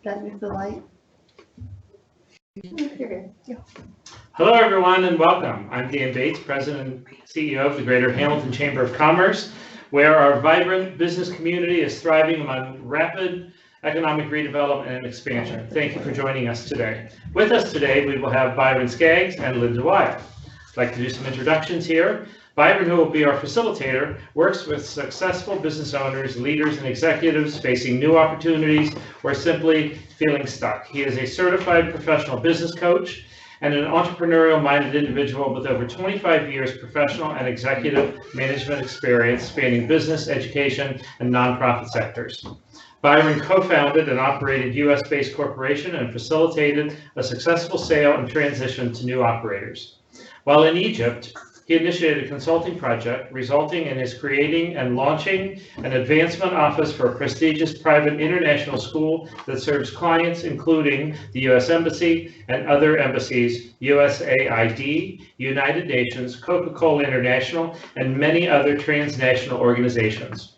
Got me the light. You're good. Yeah. Hello, everyone, and welcome. I'm Dan Bates, President and CEO of the Greater Hamilton Chamber of Commerce, where our vibrant business community is thriving among rapid economic redevelopment and expansion. Thank you for joining us today. With us today, we will have Byron Skaggs and Linda Weil. I'd like to do some introductions here. Byron, who will be our facilitator, works with successful business owners, leaders, and executives facing new opportunities or simply feeling stuck. He is a certified professional business coach and an entrepreneurial-minded individual with over 25 years professional and executive management experience spanning business, education, and nonprofit sectors. Byron co-founded and operated US-based corporation and facilitated a successful sale and transition to new operators. While in Egypt, he initiated a consulting project resulting in his creating and launching an advancement office for a prestigious private international school that serves clients including the U.S. Embassy and other embassies, USAID, United Nations, Coca-Cola International, and many other transnational organizations.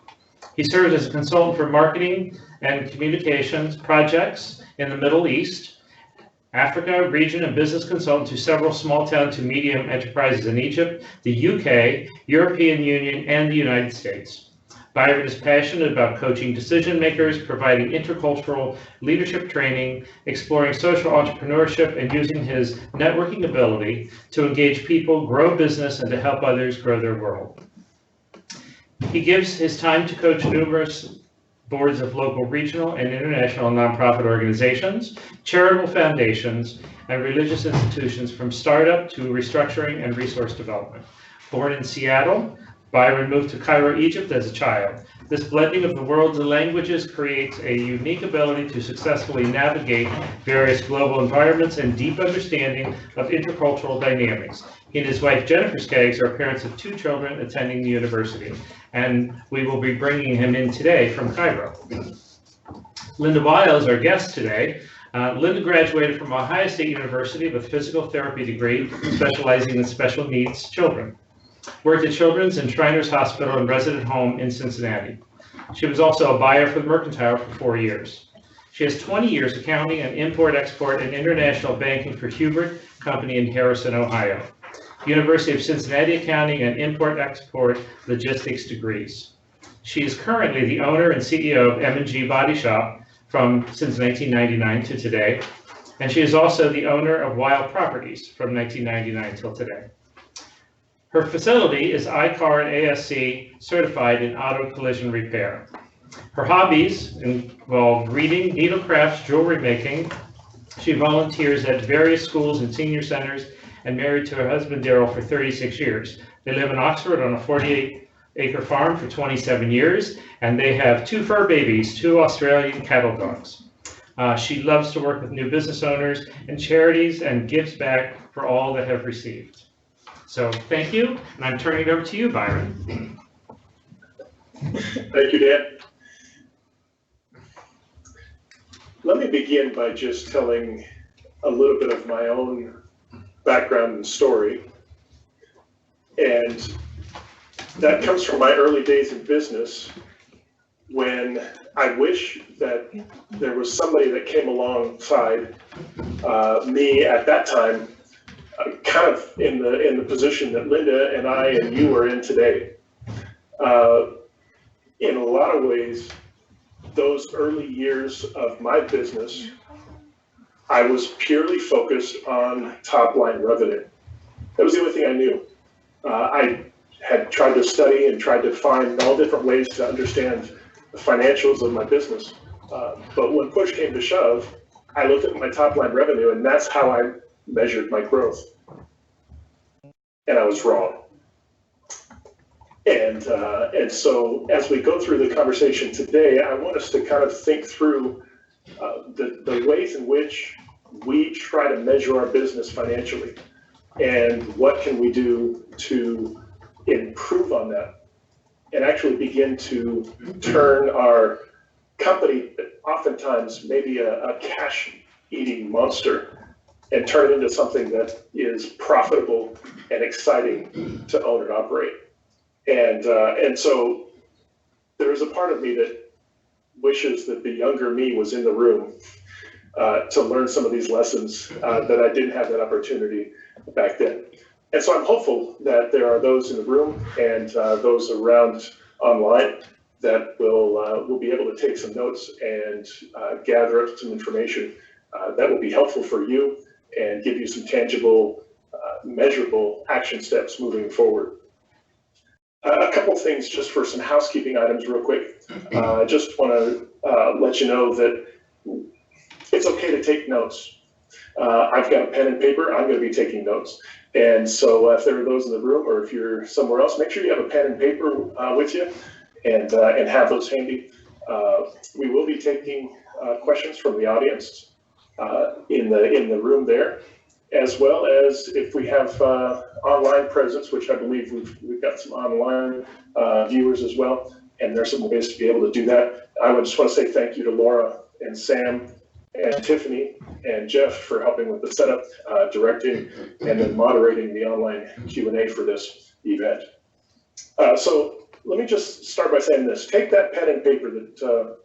He served as a consultant for marketing and communications projects in the Middle East, Africa, region, and business consultant to several small town to medium enterprises in Egypt, the UK, European Union, and the United States. Byron is passionate about coaching decision makers, providing intercultural leadership training, exploring social entrepreneurship, and using his networking ability to engage people, grow business, and to help others grow their world. He gives his time to coach numerous boards of local, regional, and international nonprofit organizations, charitable foundations, and religious institutions from startup to restructuring and resource development. Born in Seattle, Byron moved to Cairo, Egypt as a child. This blending of the world's languages creates a unique ability to successfully navigate various global environments and deep understanding of intercultural dynamics. He and his wife, Jennifer Skaggs, are parents of 2 children attending the university, and we will be bringing him in today from Cairo. Linda Weil is our guest today. Linda graduated from Ohio State University with a physical therapy degree, specializing in special needs children. Worked at Children's and Shriners Hospital and resident home in Cincinnati. She was also a buyer for the Mercantile for 4 years. She has 20 years accounting and import-export and international banking for Hubert Company in Harrison, Ohio. University of Cincinnati accounting and import-export logistics degrees. She is currently the owner and CEO of M&G Body Shop since 1999 to today, and she is also the owner of Weil Properties from 1999 till today. Her facility is ICAR and ASC certified in auto collision repair. Her hobbies involve reading, needlecrafts, jewelry making. She volunteers at various schools and senior centers and married to her husband, Daryl, for 36 years. They live in Oxford on a 48-acre farm for 27 years, and they have 2 fur babies, 2 Australian cattle dogs. She loves to work with new business owners and charities and gives back for all that have received. So thank you, and I'm turning it over to you, Byron. Thank you, Dan. Let me begin by just telling a little bit of my own background and story. And that comes from my early days in business, when I wish that there was somebody that came alongside me at that time, kind of in the position that Linda and I and you are in today. In a lot of ways, those early years of my business, I was purely focused on top line revenue. That was the only thing I knew. I had tried to study and tried to find all different ways to understand the financials of my business. But when push came to shove, I looked at my top line revenue, and that's how I measured my growth. And I was wrong. And so as we go through the conversation today, I want us to kind of think through the ways in which we try to measure our business financially, and what can we do to improve on that and actually begin to turn our company, oftentimes maybe a cash eating monster, and turn it into something that is profitable and exciting to own and operate. And so there's a part of me that wishes that the younger me was in the room to learn some of these lessons that I didn't have that opportunity back then. And so I'm hopeful that there are those in the room and those around online that will be able to take some notes and gather up some information that will be helpful for you and give you some tangible, measurable action steps moving forward. A couple things just for some housekeeping items real quick. I just want to let you know that it's okay to take notes. I've got a pen and paper. I'm going to be taking notes. And so if there are those in the room or if you're somewhere else, make sure you have a pen and paper with you and have those handy. We will be taking questions from the audience in the room there, as well as if we have online presence, which I believe we've got some online viewers as well, and there's some ways to be able to do that. I would just want to say thank you to Laura and Sam and Tiffany and Jeff for helping with the setup, directing, and then moderating the online Q&A for this event. So let me just start by saying this. Take that pen and paper that, of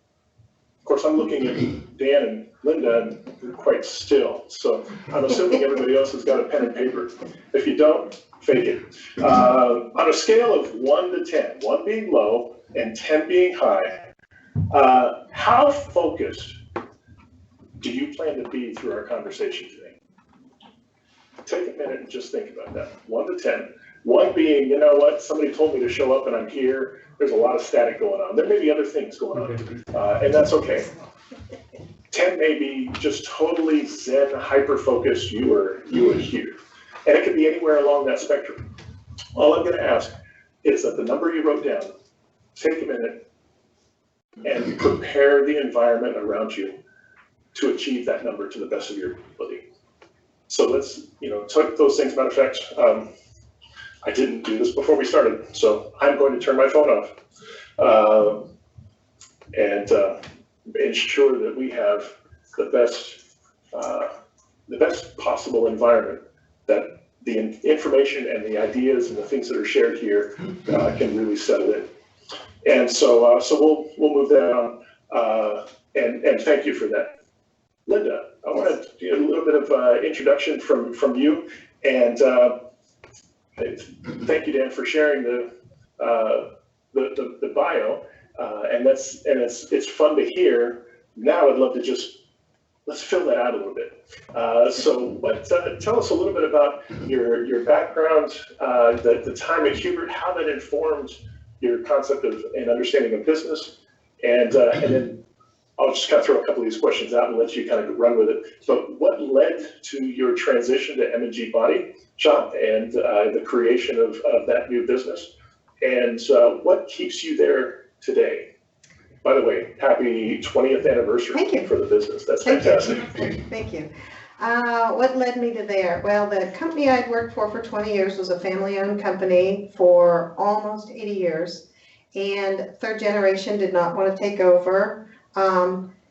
course, I'm looking at Dan and Linda, and they're quite still. So I'm assuming everybody else has got a pen and paper. If you don't, fake it. On a scale of 1 to 10, 1 being low and 10 being high, how focused do you plan to be through our conversation today? Take a minute and just think about that. 1 to 10. 1 being, you know what, somebody told me to show up and I'm here. There's a lot of static going on. There may be other things going on, and that's okay. 10 may be just totally zen, hyper-focused, you are here. And it could be anywhere along that spectrum. All I'm gonna ask is that the number you wrote down, take a minute and prepare the environment around you to achieve that number to the best of your ability. So let's, take those things. Matter of fact, I didn't do this before we started, so I'm going to turn my phone off and ensure that we have the best possible environment that the information and the ideas and the things that are shared here can really settle in. And so we'll move that on, and thank you for that. Linda, I want to do a little bit of introduction from you, and thank you, Dan, for sharing the bio, and it's fun to hear. Now I'd love to let's fill that out a little bit. Tell us a little bit about your background, the time at Hubert, how that informed your concept of and understanding of business, and then I'll just kind of throw a couple of these questions out and let you kind of run with it. But what led to your transition to M&G Body Shop and the creation of that new business? And what keeps you there today? By the way, happy 20th anniversary for the business. That's fantastic. Thank you. What led me to there? Well, the company I'd worked for 20 years was a family-owned company for almost 80 years. And third generation did not want to take over.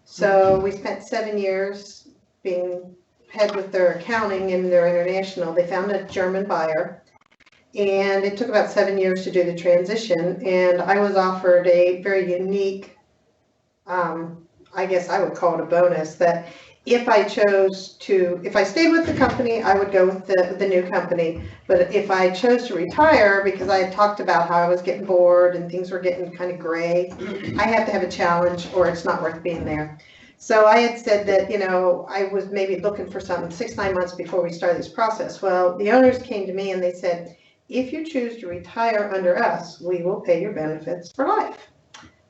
So we spent 7 years being head with their accounting and their international. They found a German buyer, and it took about 7 years to do the transition. And I was offered a very unique, I guess I would call it a bonus, that if I stayed with the company, I would go with the new company. But if I chose to retire, because I had talked about how I was getting bored and things were getting kind of gray, I have to have a challenge or it's not worth being there. So I had said that, I was maybe looking for something 6-9 months before we started this process. Well, the owners came to me and they said, if you choose to retire under us, we will pay your benefits for life.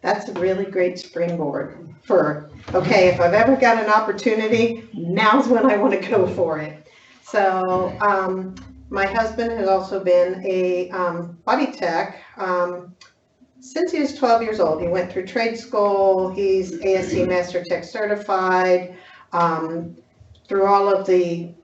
That's a really great springboard for, okay, if I've ever got an opportunity, now's when I want to go for it. So my husband has also been a body tech since he was 12 years old. He went through trade school. He's ASC Master Tech certified, through all of any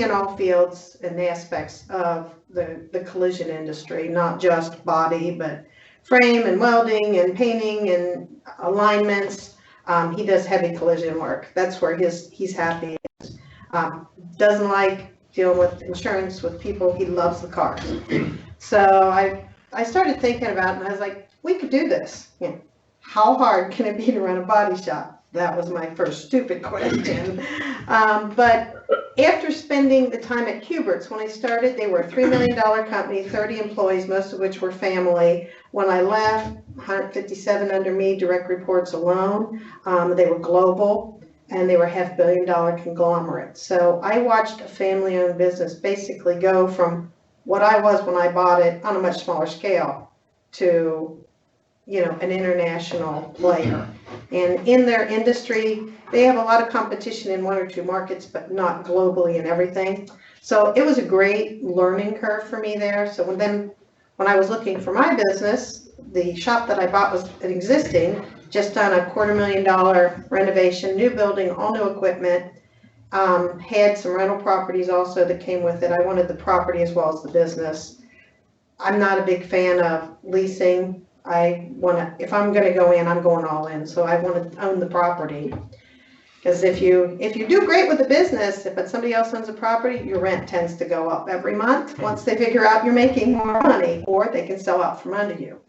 and all fields and aspects of the collision industry, not just body, but frame and welding and painting and alignments. He does heavy collision work. That's where he's happy. Doesn't like dealing with insurance with people. He loves the cars. So I started thinking about it, and I was like, we could do this. How hard can it be to run a body shop? That was my first stupid question. But after spending the time at Hubert's, when I started, they were a $3 million company, 30 employees, most of which were family. When I left, 157 under me, direct reports alone. They were global, and they were $500 million conglomerate. So I watched a family-owned business basically go from what I was when I bought it on a much smaller scale to, an international player. And in their industry, they have a lot of competition in one or two markets, but not globally in everything. So it was a great learning curve for me there. So when I was looking for my business, the shop that I bought was an existing, just done a $250,000 renovation, new building, all new equipment, had some rental properties also that came with it. I wanted the property as well as the business. I'm not a big fan of leasing. If I'm going to go in, I'm going all in. So I want to own the property. Because if you do great with the business, but somebody else owns a property, your rent tends to go up every month once they figure out you're making more money, or they can sell out from under you.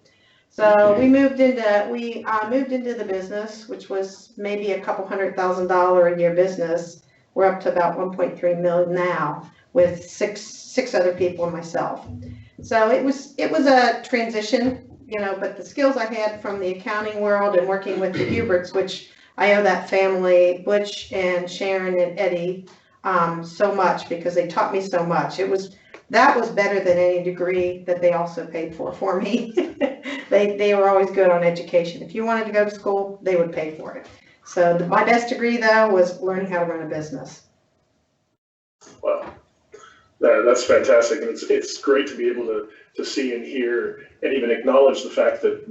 So we moved into the business, which was maybe a couple $100,000 a year business. We're up to about 1.3 million now, with six other people and myself. So it was a transition. But the skills I had from the accounting world and working with the Huberts, which I owe that family, Butch and Sharon and Eddie, so much, because they taught me so much. That was better than any degree that they also paid for me. They were always good on education. If you wanted to go to school, they would pay for it. So my best degree, though, was learning how to run a business. Wow, that's fantastic, and it's great to be able to see and hear and even acknowledge the fact that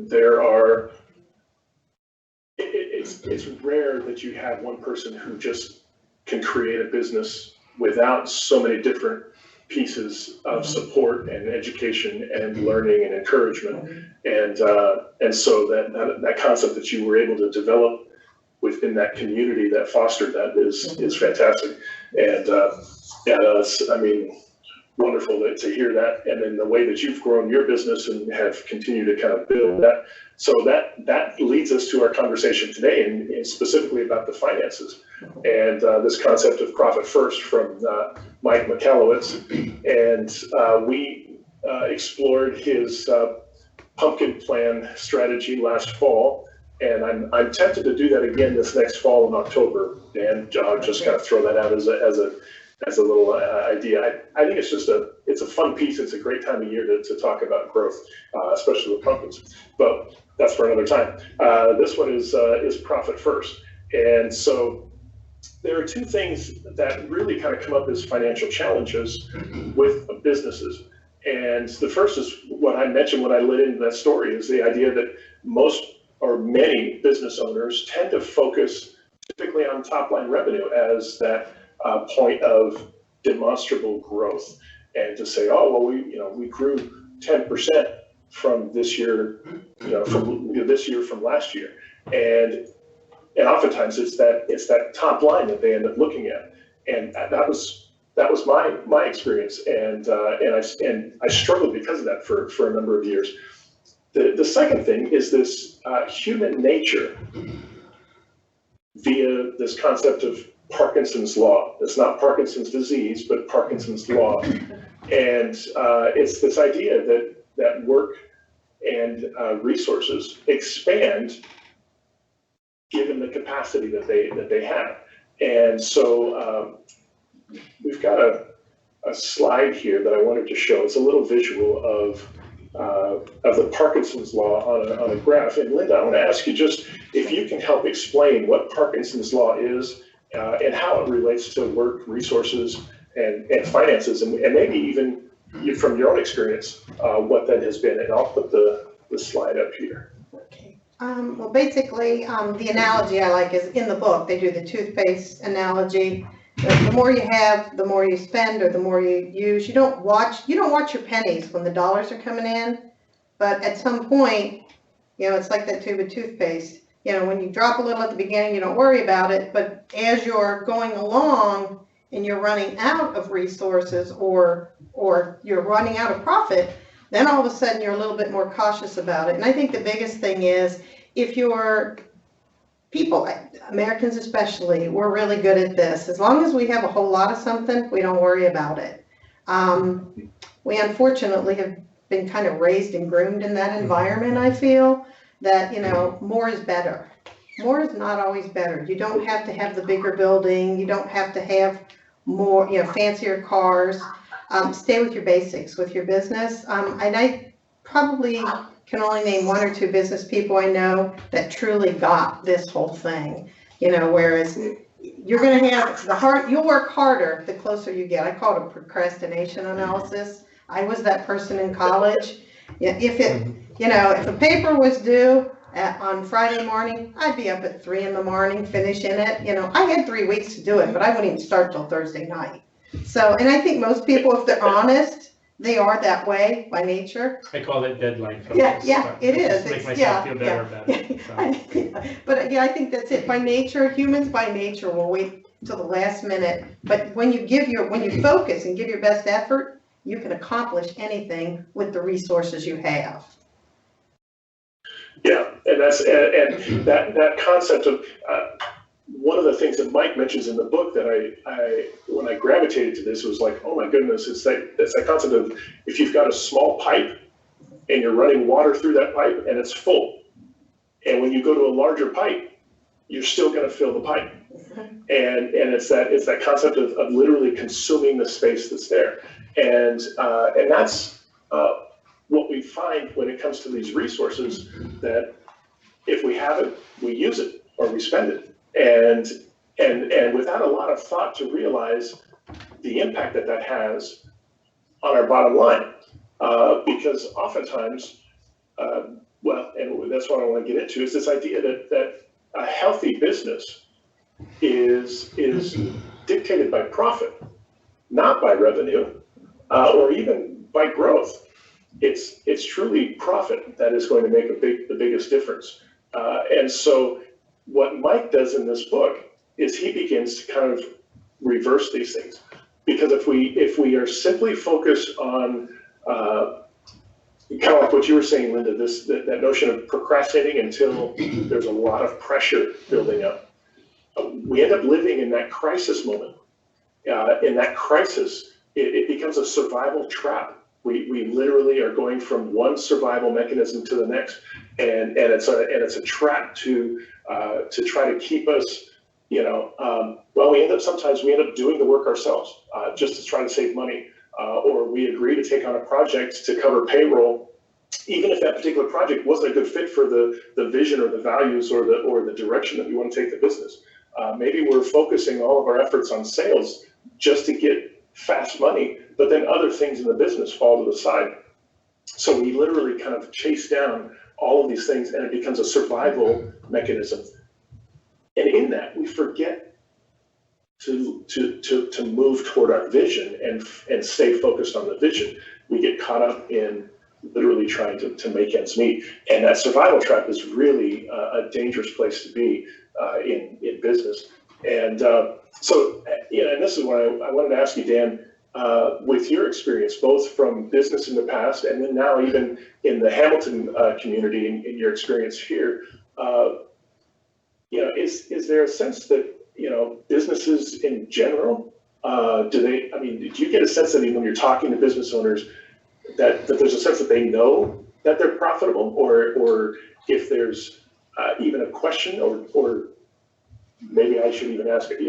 it's rare that you have one person who just can create a business without so many different pieces of support and education and learning and encouragement. And so that concept that you were able to develop within that community that fostered that is fantastic. And that's, wonderful to hear that. And then the way that you've grown your business and have continued to kind of build that. So that leads us to our conversation today, and specifically about the finances and this concept of profit first from Mike McAllowitz. And we explored his pumpkin plan strategy last fall. And I'm tempted to do that again this next fall in October. And I'll just kind of throw that out as a little idea. I think it's a fun piece. It's a great time of year to talk about growth, especially with pumpkins. But that's for another time. This one is profit first. And so there are two things that really kind of come up as financial challenges with businesses. And the first is what I mentioned when I led into that story, is the idea that most or many business owners tend to focus typically on top line revenue as that point of demonstrable growth, and to say, oh, well, we grew 10% from this year, from last year, and oftentimes it's that top line that they end up looking at, and that was my experience, and I struggled because of that for a number of years. The second thing is this human nature via this concept of Parkinson's law. It's not Parkinson's disease, but Parkinson's law. And it's this idea that work and resources expand given the capacity that they have. And so we've got a slide here that I wanted to show. It's a little visual of the Parkinson's law on a graph. And Linda, I want to ask you just if you can help explain what Parkinson's law is, and how it relates to work, resources, and finances, and maybe even from your own experience, what that has been. And I'll put the slide up here. Okay. Well, basically, the analogy I like is in the book. They do the toothpaste analogy. The more you have, the more you spend, or the more you use. You don't watch your pennies when the dollars are coming in, but at some point, it's like that tube of toothpaste. When you drop a little at the beginning, you don't worry about it, but as you're going along and you're running out of resources or you're running out of profit, then all of a sudden you're a little bit more cautious about it. And I think the biggest thing is, if your people, Americans especially, we're really good at this. As long as we have a whole lot of something, we don't worry about it. We unfortunately have been kind of raised and groomed in that environment, I feel, that, more is better. More is not always better. You don't have to have the bigger building. You don't have to have more, fancier cars. Stay with your basics, with your business. And I probably can only name one or two business people I know that truly got this whole thing, whereas you're going to have you'll work harder the closer you get. I call it a procrastination analysis. I was that person in college. If a paper was due on Friday morning, I'd be up at 3 a.m. finishing it. I had 3 weeks to do it, but I wouldn't even start till Thursday night. So, and I think most people, if they're honest, they are that way by nature. I call it deadline focus. Yeah, it is. Make myself feel better about it. So. But I think that's it. By nature, humans by nature will wait till the last minute. But when you focus and give your best effort, you can accomplish anything with the resources you have. Yeah, and that concept of one of the things that Mike mentions in the book that when I gravitated to this was like, oh my goodness, it's that concept of if you've got a small pipe and you're running water through that pipe and it's full, and when you go to a larger pipe, you're still going to fill the pipe, and it's that concept of literally consuming the space that's there, and that's what we find when it comes to these resources, that if we have it, we use it or we spend it. And without a lot of thought to realize the impact that has on our bottom line, because oftentimes, and that's what I want to get into, is this idea that a healthy business is dictated by profit, not by revenue, or even by growth. It's truly profit that is going to make the biggest difference. And so what Mike does in this book is he begins to kind of reverse these things, because if we are simply focused on kind of like what you were saying, Linda, that notion of procrastinating until there's a lot of pressure building up, we end up living in that crisis moment. In that crisis, it becomes a survival trap. We literally are going from one survival mechanism to the next, and it's a trap to try to keep us, sometimes we end up doing the work ourselves, just to try to save money, or we agree to take on a project to cover payroll, even if that particular project wasn't a good fit for the vision or the values or the direction that we want to take the business. Maybe we're focusing all of our efforts on sales just to get fast money, but then other things in the business fall to the side. So we literally kind of chase down all of these things, and it becomes a survival mechanism. And in that, we forget to move toward our vision and stay focused on the vision. We get caught up in literally trying to make ends meet. And that survival trap is really a dangerous place to be in business. And and this is what I wanted to ask you, Dan, with your experience, both from business in the past and then now even in the Hamilton community, in your experience here, is there a sense that, businesses in general, do you get a sense that even when you're talking to business owners, that there's a sense that they know that they're profitable, or if there's even a question, or maybe I should even ask it,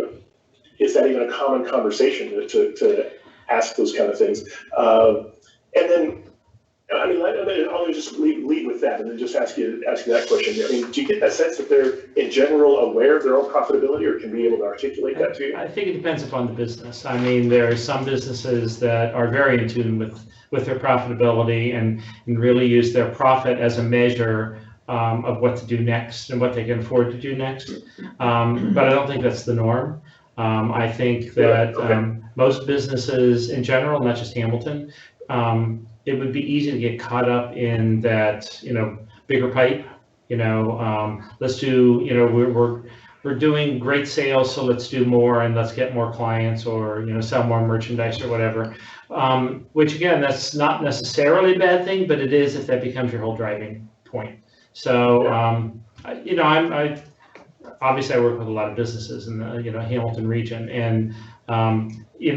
is that even a common conversation to ask those kind of things? And then, I'll just lead with that, and then just ask you that question. Do you get that sense that they're in general aware of their own profitability, or can be able to articulate that to you? I think it depends upon the business. There are some businesses that are very in tune with their profitability and really use their profit as a measure of what to do next and what they can afford to do next. But I don't think that's the norm. I think that most businesses in general, not just Hamilton, it would be easy to get caught up in that, bigger pipe. Let's do, we're doing great sales, so let's do more and let's get more clients, or sell more merchandise or whatever. Which again, that's not necessarily a bad thing, but it is if that becomes your whole driving point. So, obviously I work with a lot of businesses in the, Hamilton region, and,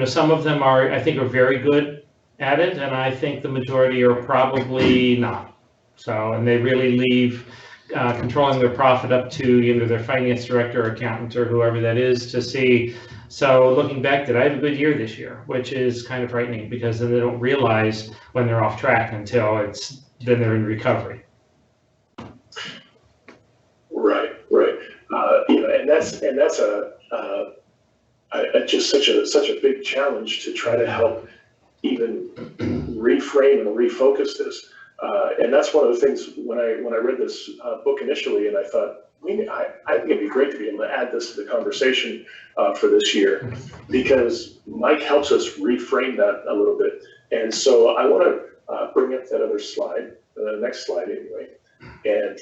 some of them I think are very good at it, and I think the majority are probably not. So, and they really leave controlling their profit up to either their finance director or accountant or whoever that is to see. So looking back, did I have a good year this year? Which is kind of frightening, because then they don't realize when they're off track until then they're in recovery. Right. And that's just such a big challenge to try to help even reframe and refocus this. And that's one of the things when I read this book initially, and I thought, I think it'd be great to be able to add this to the conversation for this year, because Mike helps us reframe that a little bit. And so I want to bring up that other slide, the next slide anyway. And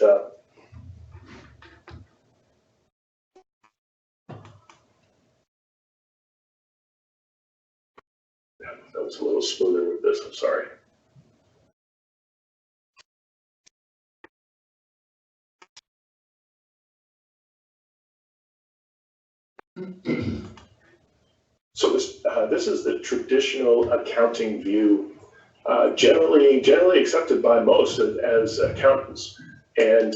that was a little smoother with this, I'm sorry. So this is the traditional accounting view, generally accepted by most as accountants, and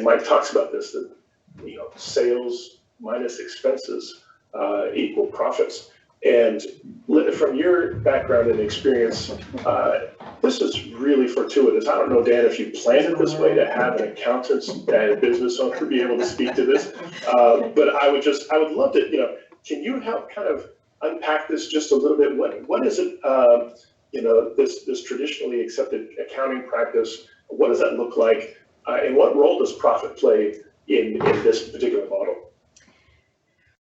Mike talks about this, that sales minus expenses equal profits. And Linda, from your background and experience, this is really fortuitous. I don't know, Dan, if you planned it this way to have an accountant and a business owner be able to speak to this, but I would love to, can you help kind of unpack this just a little bit? What is it, this traditionally accepted accounting practice, what does that look like? And what role does profit play in this particular model?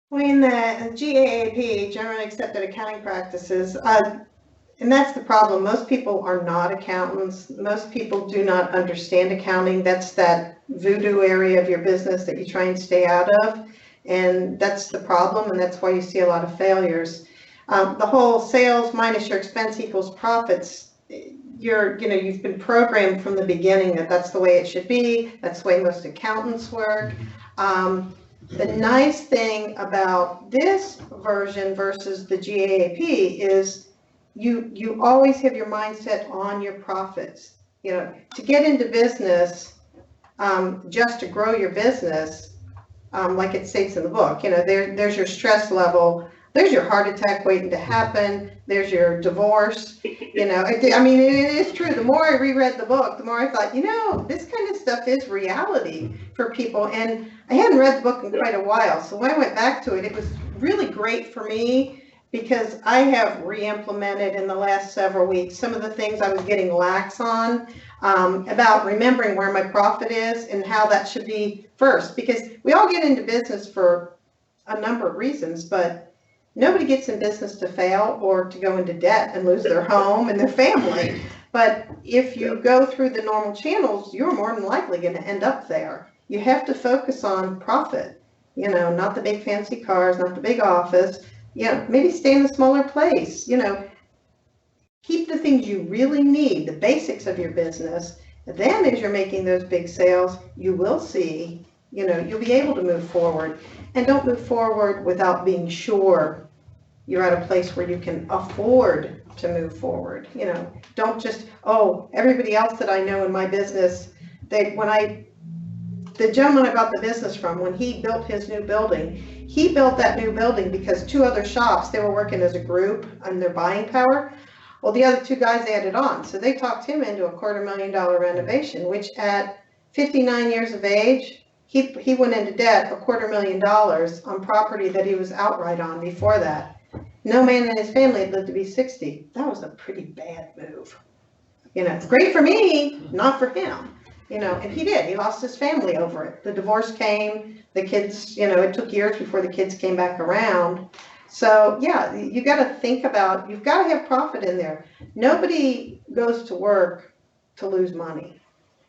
Well, in the GAAP, Generally Accepted Accounting Practices, and that's the problem. Most people are not accountants. Most people do not understand accounting. That's that voodoo area of your business that you try and stay out of. And that's the problem, and that's why you see a lot of failures. The whole sales minus your expense equals profits, you've been programmed from the beginning that that's the way it should be. That's the way most accountants work. The nice thing about this version versus the GAAP is you always have your mindset on your profits. To get into business, just to grow your business, like it states in the book, there's your stress level, there's your heart attack waiting to happen, there's your divorce, it is true. The more I reread the book, the more I thought, this kind of stuff is reality for people. And I hadn't read the book in quite a while, so when I went back to it, it was really great for me, because I have re-implemented in the last several weeks some of the things I was getting lax on, about remembering where my profit is and how that should be first, because we all get into business for a number of reasons, but nobody gets in business to fail or to go into debt and lose their home and their family. But if you go through the normal channels, you're more than likely going to end up there. You have to focus on profit, not the big fancy cars, not the big office, maybe stay in a smaller place, keep the things you really need, the basics of your business. Then as you're making those big sales, you will see, you'll be able to move forward. And don't move forward without being sure you're at a place where you can afford to move forward. Don't just, everybody else that I know in my business, the gentleman I bought the business from, when he built his new building, he built that new building because two other shops, they were working as a group on their buying power. Well, the other two guys added on. So they talked him into a $250,000 renovation, which at 59 years of age, he went into debt $250,000 on property that he was outright on before that. No man in his family had lived to be 60. That was a pretty bad move. Great for me, not for him. And he did. He lost his family over it. The divorce came, the kids, it took years before the kids came back around. So yeah, you got to think about, you've got to have profit in there. Nobody goes to work to lose money.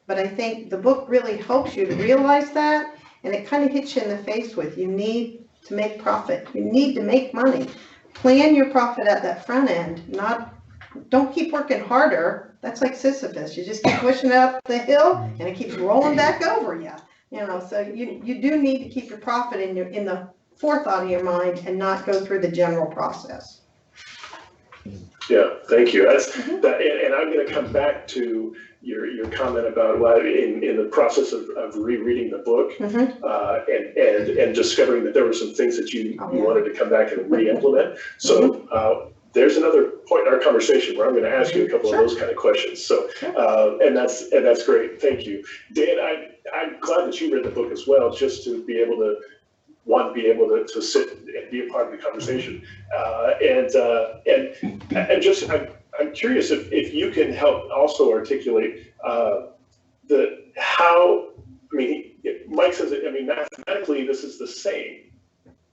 But I think the book really helps you to realize that, and it kind of hits you in the face with, you need to make profit. You need to make money. Plan your profit at that front end, don't keep working harder. That's like Sisyphus. You just keep pushing up the hill and it keeps rolling back over you. So you do need to keep your profit in the forethought of your mind and not go through the general process. Yeah, thank you. That's that, and I'm going to come back to your comment about why in the process of rereading the book and discovering that there were some things that you wanted to come back and re-implement. So there's another point in our conversation where I'm going to ask you a couple of those kind of questions. So and that's great. Thank you, Dan. I'm glad that you read the book as well, just to be able to to sit and be a part of the conversation. And just, I'm curious if you can help also articulate Mike says, mathematically this is the same,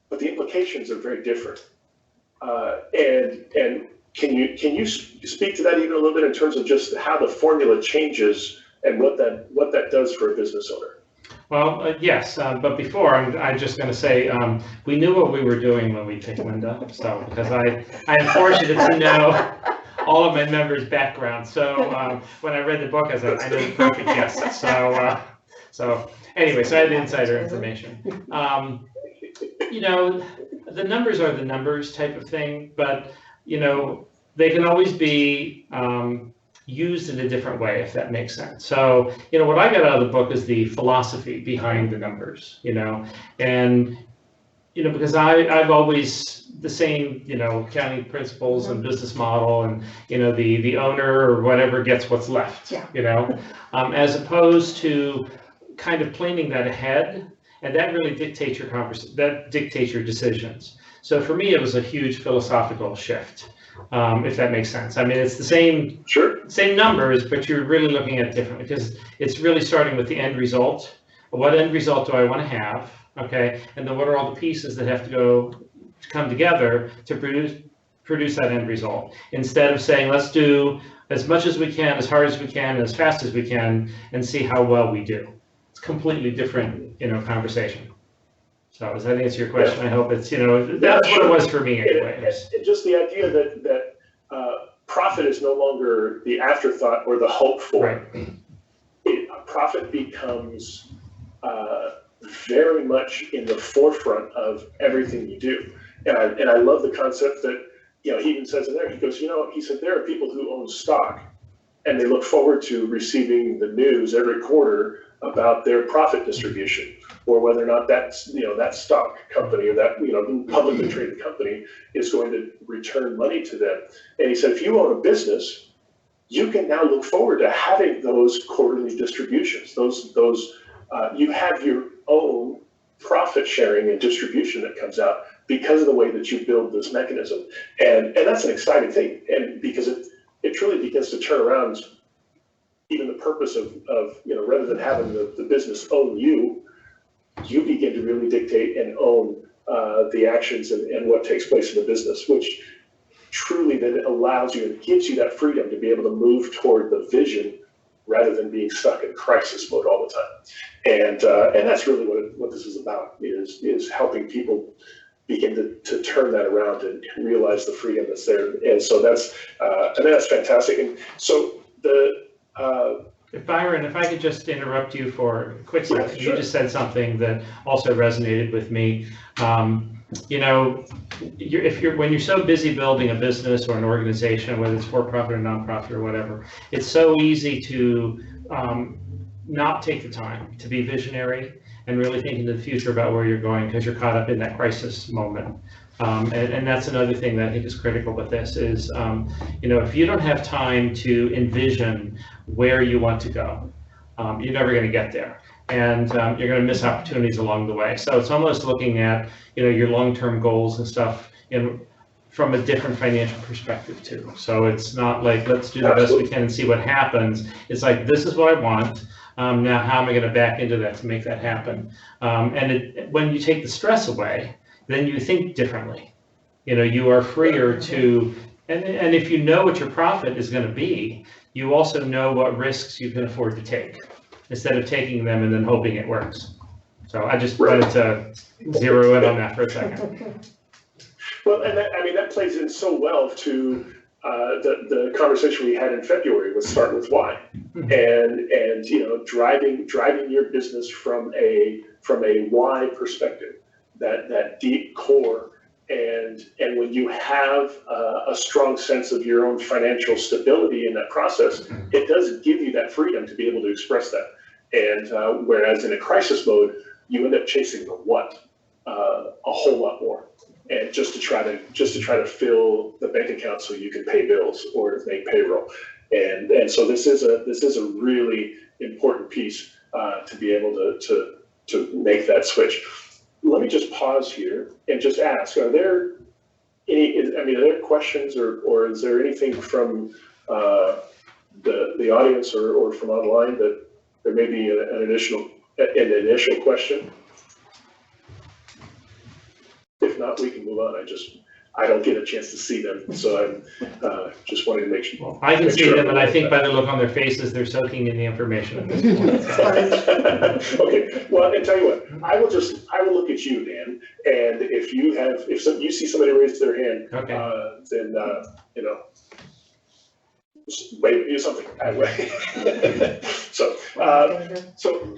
but the implications are very different. And can you speak to that even a little bit in terms of just how the formula changes and what that does for a business owner? Well, yes, but before, I'm just going to say we knew what we were doing when we picked Linda. So because I'm fortunate to know all of my members' background. So when I read the book, I was like, I know the perfect guest. So anyway, so I had insider information. The numbers are the numbers type of thing, but they can always be used in a different way, if that makes sense. So, what I got out of the book is the philosophy behind the numbers, and, because I've always the same, accounting principles and business model and, the owner or whatever gets what's left, as opposed to kind of planning that ahead, and that really dictates your decisions. So for me, it was a huge philosophical shift. If that makes sense. I mean, it's the same numbers, but you're really looking at it differently because it's really starting with the end result. What end result do I want to have? Okay, and then what are all the pieces that have to come together to produce that end result? Instead of saying, let's do as much as we can, as hard as we can, as fast as we can, and see how well we do. It's a completely different, conversation. So does that answer your question? I hope it's, that's what it was for me anyway. Just the idea that profit is no longer the afterthought or the hope for. Right. Profit becomes very much in the forefront of everything you do. And I love the concept that, he even says in there, he goes, he said, there are people who own stock and they look forward to receiving the news every quarter about their profit distribution, or whether or not that's that stock company or that publicly traded company is going to return money to them. And he said, if you own a business, you can now look forward to having those quarterly distributions. You have your own profit sharing and distribution that comes out because of the way that you build this mechanism, and that's an exciting thing. And because it truly begins to turn around even the purpose of rather than having the business own you begin to really dictate and own the actions and what takes place in the business, which truly then allows you and gives you that freedom to be able to move toward the vision rather than being stuck in crisis mode all the time. And that's really what this is about, is helping people begin to turn that around and realize the freedom that's there. And so that's fantastic. And so Byron, if I could just interrupt you for a quick second. Sure. You just said something that also resonated with me. When you're so busy building a business or an organization, whether it's for-profit or non-profit or whatever, it's so easy to not take the time to be visionary and really think into the future about where you're going because you're caught up in that crisis moment. And that's another thing that I think is critical with this is, if you don't have time to envision where you want to go, you're never going to get there. And you're going to miss opportunities along the way. So it's almost looking at, your long-term goals and stuff from a different financial perspective too. So it's not like, let's do the best we can and see what happens. It's like, this is what I want. Now, how am I going to back into that to make that happen? When you take the stress away, then you think differently. You are freer to, and if you know what your profit is going to be, you also know what risks you can afford to take instead of taking them and then hoping it works. So I just wanted to zero in on that for a second. Well, and that plays in so well to the conversation we had in February was start with why, and you know, driving your business from a why perspective, that deep core. And when you have a strong sense of your own financial stability in that process, it does give you that freedom to be able to express that. And whereas in a crisis mode, you end up chasing the what a whole lot more, and just to try to fill the bank account so you can pay bills or make payroll. And so this is a really important piece to be able to make that switch. Let me just pause here and just ask, are there questions or is there anything from the audience or from online that there may be an initial question? If not, we can move on. I don't get a chance to see them, so I'm just wanting to make sure. Well, I can see them, and I think by the look on their faces, they're soaking in the information at this point. Okay, well, and tell you what, I will look at you, Dan, and if you see somebody raise their hand, okay, then you know, just wave do something that way. So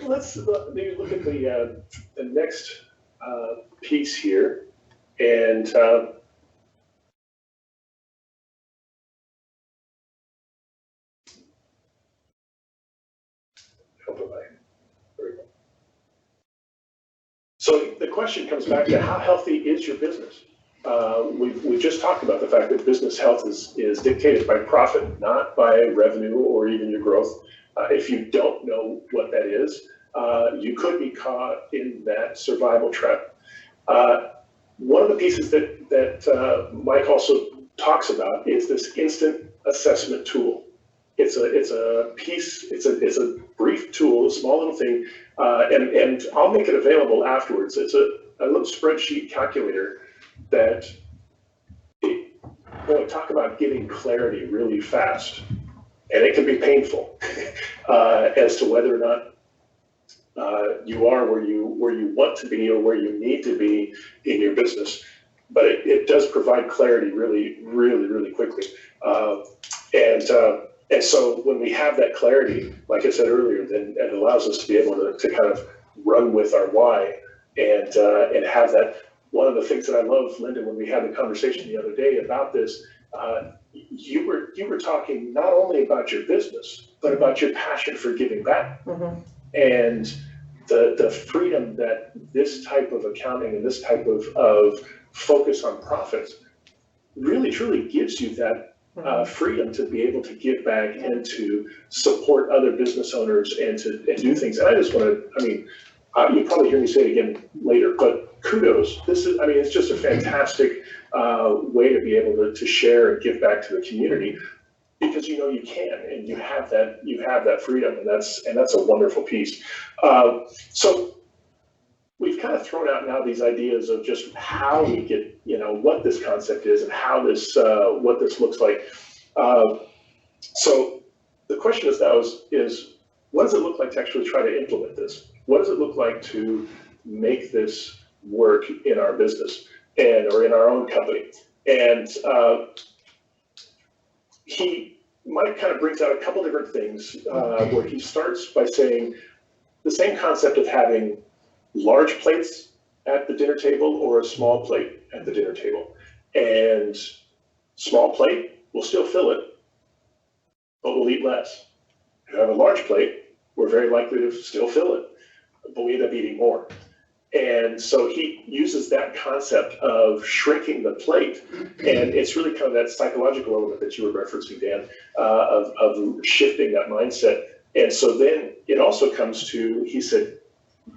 let's maybe look at the next piece here, and so the question comes back to how healthy is your business? We've just talked about the fact that business health is dictated by profit, not by revenue or even your growth. If you don't know what that is, you could be caught in that survival trap. One of the pieces that Mike also talks about is this instant assessment tool. It's a piece. It's a brief tool, a small little thing, and I'll make it available afterwards. It's a little spreadsheet calculator that, talk about getting clarity really fast, and it can be painful as to whether or not you are where you want to be or where you need to be in your business. But it does provide clarity really quickly. And so when we have that clarity, like I said earlier, then it allows us to be able to kind of run with our why and have that. One of the things that I love, Linda, when we had the conversation the other day about this, you were talking not only about your business, but about your passion for giving back. Mm-hmm. And the freedom that this type of accounting and this type of focus on profits really truly gives you that freedom to be able to give back and to support other business owners and do things. And I just want to, you'll probably hear me say it again later, but kudos. It's just a fantastic way to be able to share and give back to the community, because you can, and you have that freedom, and that's a wonderful piece. So we've kind of thrown out now these ideas of just how we get, what this concept is and how this, what this looks like. So the question is what does it look like to actually try to implement this? What does it look like to make this work in our business or in our own company? And Mike kind of brings out a couple different things where he starts by saying the same concept of having large plates at the dinner table or a small plate at the dinner table. And small plate, we'll still fill it, but we'll eat less. If you have a large plate, we're very likely to still fill it, but we end up eating more. And so he uses that concept of shrinking the plate, and it's really kind of that psychological element that you were referencing, Dan, of shifting that mindset. And so then it also comes to, he said,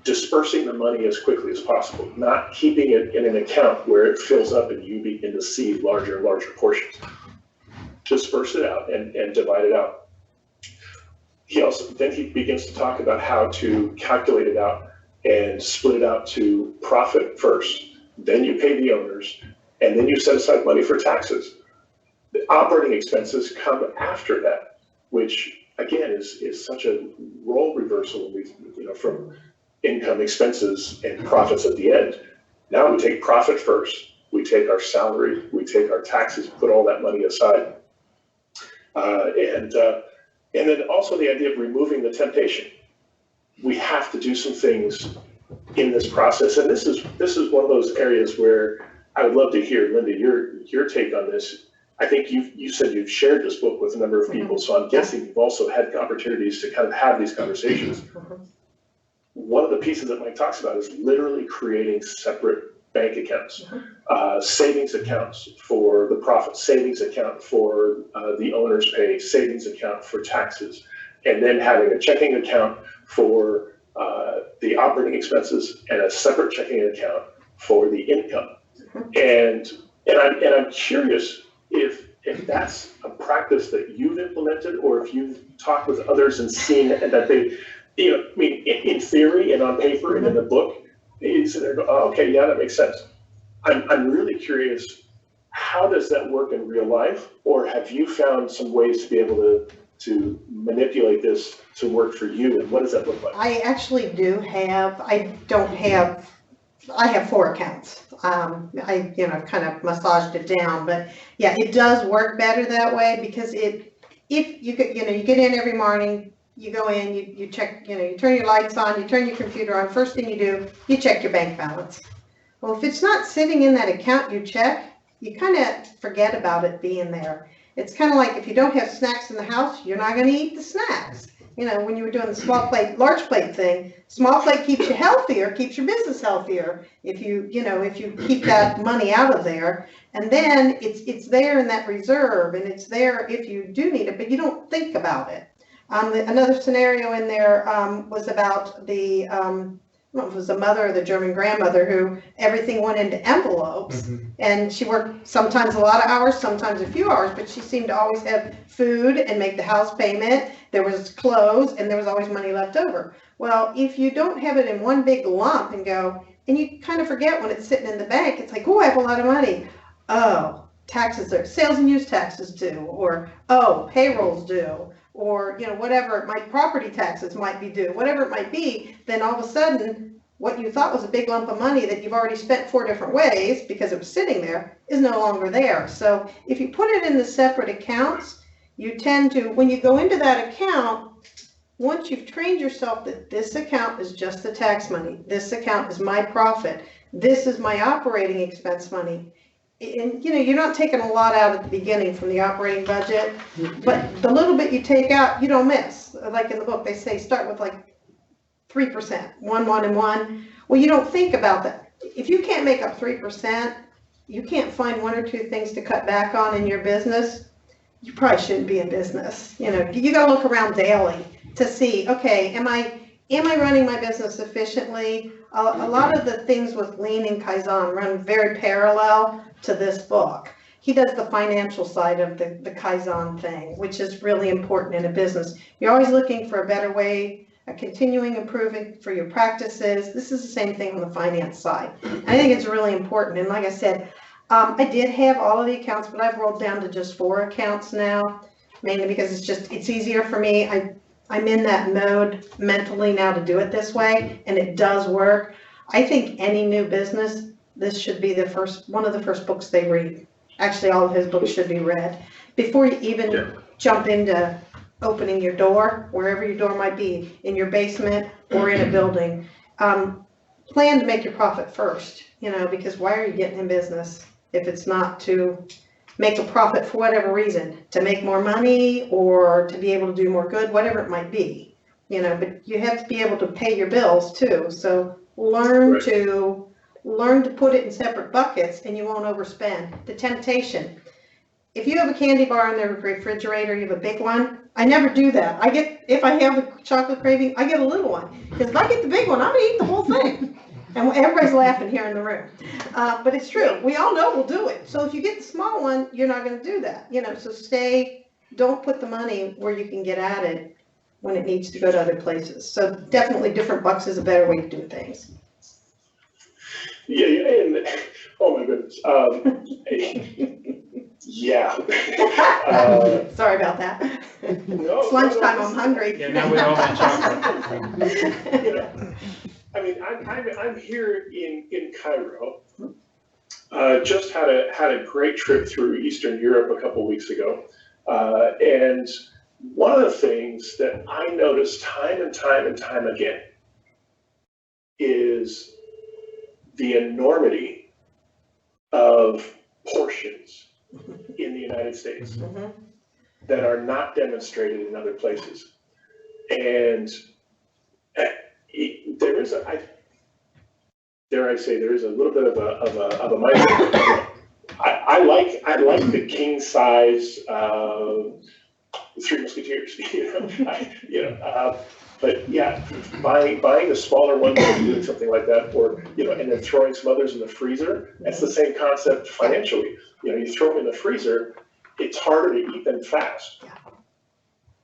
dispersing the money as quickly as possible, not keeping it in an account where it fills up and you begin to see larger and larger portions. Disperse it out and divide it out. He begins to talk about how to calculate it out and split it out to profit first, then you pay the owners, and then you set aside money for taxes. The operating expenses come after that, which again is such a role reversal from income, expenses, and profits at the end. Now we take profit first, we take our salary, we take our taxes, put all that money aside, And then also the idea of removing the temptation. We have to do some things in this process, and this is one of those areas where I would love to hear, Linda, your take on this. I think you said you've shared this book with a number of people, so I'm guessing you've also had opportunities to kind of have these conversations. One of the pieces that Mike talks about is literally creating separate bank accounts, savings accounts for the profit, savings account for the owner's pay, savings account for taxes, and then having a checking account for the operating expenses and a separate checking account for the income. And I'm curious if that's a practice that you've implemented, or if you've talked with others and seen that they, I mean, in theory and on paper and in the book, you sit there and go, oh, okay, yeah, that makes sense. I'm really curious, how does that work in real life? Or have you found some ways to be able to manipulate this to work for you, and what does that look like? I actually do have, I have 4 accounts. I kind of massaged it down, but yeah, it does work better that way, because if you get in every morning, you go in, you check, you turn your lights on, you turn your computer on, first thing you do, you check your bank balance. Well, if it's not sitting in that account you check, you kind of forget about it being there. It's kind of like if you don't have snacks in the house, you're not going to eat the snacks. When you were doing the small plate, large plate thing, small plate keeps you healthier, keeps your business healthier. If you keep that money out of there, and then it's there in that reserve, and it's there if you do need it, but you don't think about it. Another scenario in there was about the, I don't know if it was the mother or the German grandmother, who everything went into envelopes, and she worked sometimes a lot of hours, sometimes a few hours, but she seemed to always have food and make the house payment. There was clothes, and there was always money left over. Well, if you don't have it in one big lump and you kind of forget when it's sitting in the bank, it's like, oh, I have a lot of money. Oh, taxes are, sales and use taxes due, or oh, payrolls due, or whatever, my property taxes might be due, whatever it might be, then all of a sudden what you thought was a big lump of money that you've already spent 4 different ways because it was sitting there is no longer there. So if you put it in the separate accounts, you tend to, when you go into that account, once you've trained yourself that this account is just the tax money, this account is my profit, this is my operating expense money, and you're not taking a lot out at the beginning from the operating budget, but the little bit you take out, you don't miss. Like in the book, they say start with like 3%, 1, 1, and 1. Well, you don't think about that. If you can't make up 3%, you can't find 1 or 2 things to cut back on in your business, you probably shouldn't be in business. You got to look around daily to see, okay, am I running my business efficiently? A lot of the things with Lean and Kaizen run very parallel to this book. He does the financial side of the Kaizen thing, which is really important in a business. You're always looking for a better way, a continuing improvement for your practices. This is the same thing on the finance side. I think it's really important. And like I said, I did have all of the accounts, but I've rolled down to just 4 accounts now, mainly because it's easier for me. I'm in that mode mentally now to do it this way, and it does work. I think any new business, this should be one of the first books they read. Actually, all of his books should be read before you even jump into opening your door, wherever your door might be, in your basement or in a building. Plan to make your profit first, because why are you getting in business if it's not to make a profit for whatever reason, to make more money or to be able to do more good, whatever it might be, but you have to be able to pay your bills too. So learn to put it in separate buckets, and you won't overspend. The temptation. If you have a candy bar in the refrigerator, you have a big one. I never do that. If I have a chocolate craving, I get a little one. Because if I get the big one, I'm gonna eat the whole thing. And everybody's laughing here in the room. But it's true. We all know we'll do it. So if you get the small one, you're not gonna do that. So don't put the money where you can get at it when it needs to go to other places. So definitely different bucks is a better way to do things. Yeah, and oh my goodness. Yeah. Sorry about that. No, it's lunchtime, I'm hungry. Yeah, now we're all on chocolate. I mean, I'm here in Cairo. Just had a great trip through Eastern Europe a couple weeks ago. And one of the things that I notice time and time and time again is the enormity of portions in the United States that are not demonstrated in other places. And there is dare I say, there is a little bit of a mindset. I like the king size Three Musketeers, but yeah, buying the smaller one and doing something like that, or and then throwing some others in the freezer. That's the same concept financially. You throw them in the freezer, it's harder to eat them fast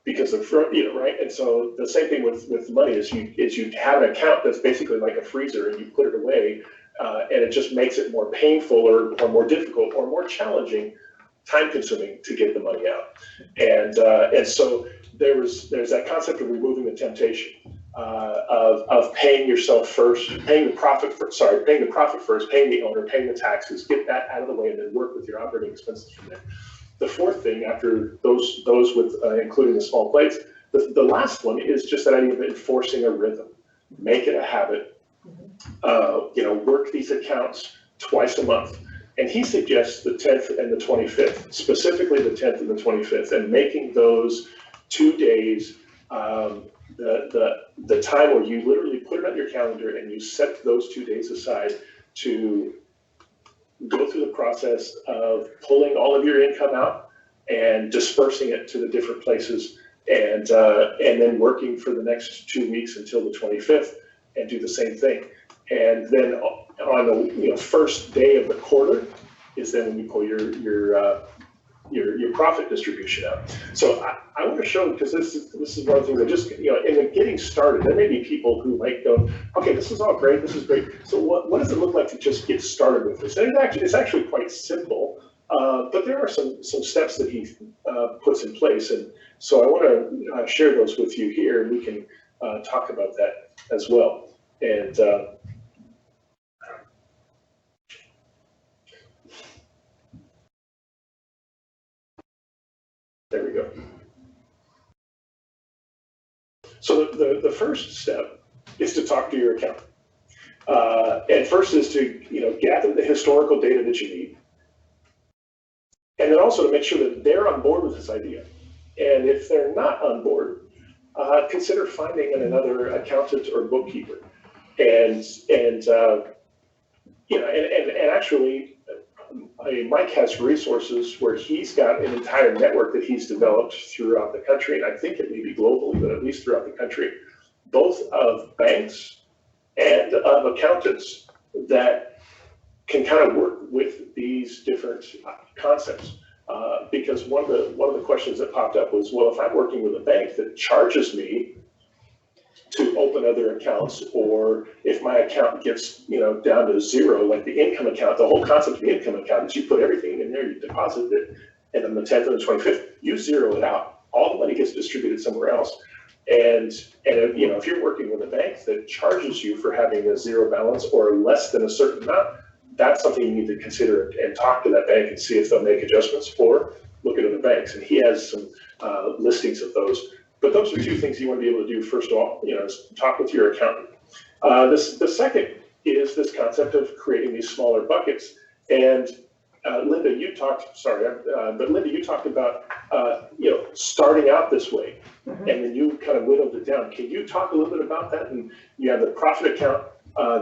because of right. And so the same thing with money is you have an account that's basically like a freezer, and you put it away, and it just makes it more painful or more difficult or more challenging, time-consuming to get the money out. And so there's that concept of removing the temptation of paying yourself first, paying the profit first, paying the owner, paying the taxes, get that out of the way, and then work with your operating expenses from there. The fourth thing after those with including the small plates, the last one is just that idea of enforcing a rhythm. Make it a habit. Work these accounts twice a month. And he suggests the 10th and the 25th, specifically the 10th and the 25th, and making those 2 days the time where you literally put it on your calendar and you set those 2 days aside to go through the process of pulling all of your income out and dispersing it to the different places, and then working for the next 2 weeks until the 25th and do the same thing. And then on the first day of the quarter is then when you pull your profit distribution out. So I want to show, because this is one of the things that just in getting started, there may be people who might go, okay, this is all great, this is great. So what does it look like to just get started with this? And it's actually quite simple, but there are some steps that he puts in place, and so I want to share those with you here, and we can talk about that as well. And there we go. So the first step is to talk to your accountant. And first is to gather the historical data that you need, and then also to make sure that they're on board with this idea. And if they're not on board, consider finding another accountant or bookkeeper. And actually, Mike has resources where he's got an entire network that he's developed throughout the country, and I think it may be globally, but at least throughout the country, both of banks and of accountants that can kind of work with these different concepts. Because one of the questions that popped up was, well, if I'm working with a bank that charges me to open other accounts, or if my account gets down to zero, like the income account, the whole concept of the income account is you put everything in there, you deposit it, and then the 10th and the 25th, you zero it out. All the money gets distributed somewhere else. And if you're working with a bank that charges you for having a zero balance or less than a certain amount, that's something you need to consider and talk to that bank and see if they'll make adjustments, or look at other banks. And he has some listings of those. But those are two things you want to be able to do first of all, is talk with your accountant. The second is this concept of creating these smaller buckets. And Linda, you talked about starting out this way, and then you kind of whittled it down. Can you talk a little bit about that? And you have the profit account,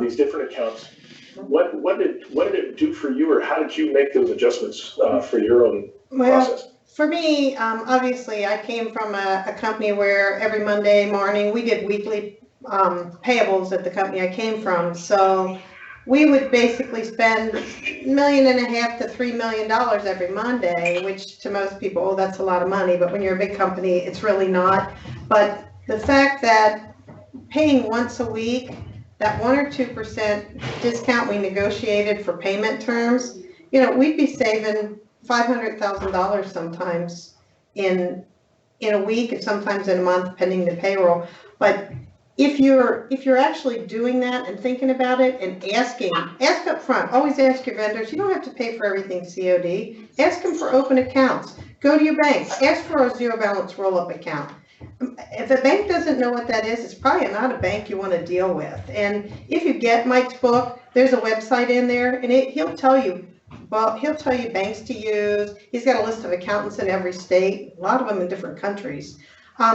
these different accounts. What did it do for you, or how did you make those adjustments for your own process? For me, obviously, I came from a company where every Monday morning we did weekly payables at the company I came from. So we would basically spend $1.5 million to $3 million every Monday, which to most people, oh, that's a lot of money. But when you're a big company, it's really not. But the fact that paying once a week, that 1 or 2% discount we negotiated for payment terms, we'd be saving $500,000 sometimes in a week, and sometimes in a month, pending the payroll. But if you're actually doing that and thinking about it and ask up front, always ask your vendors. You don't have to pay for everything COD. Ask them for open accounts. Go to your bank, ask for a zero balance roll-up account. If a bank doesn't know what that is, it's probably not a bank you want to deal with. And if you get Mike's book, there's a website in there, and he'll tell you banks to use. He's got a list of accountants in every state, a lot of them in different countries.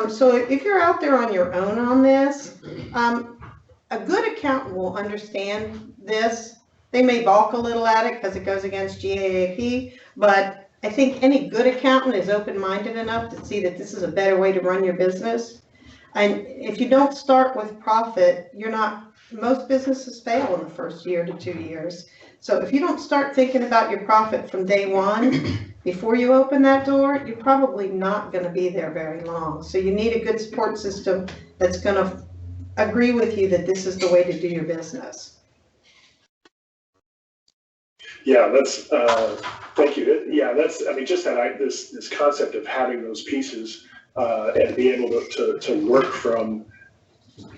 So if you're out there on your own on this, a good accountant will understand this. They may balk a little at it because it goes against GAAP, but I think any good accountant is open-minded enough to see that this is a better way to run your business. And if you don't start with profit, most businesses fail in the first year to 2 years. So if you don't start thinking about your profit from day one, before you open that door, you're probably not going to be there very long. So you need a good support system that's going to agree with you that this is the way to do your business. Yeah, thank you. Yeah, just this concept of having those pieces and be able to work from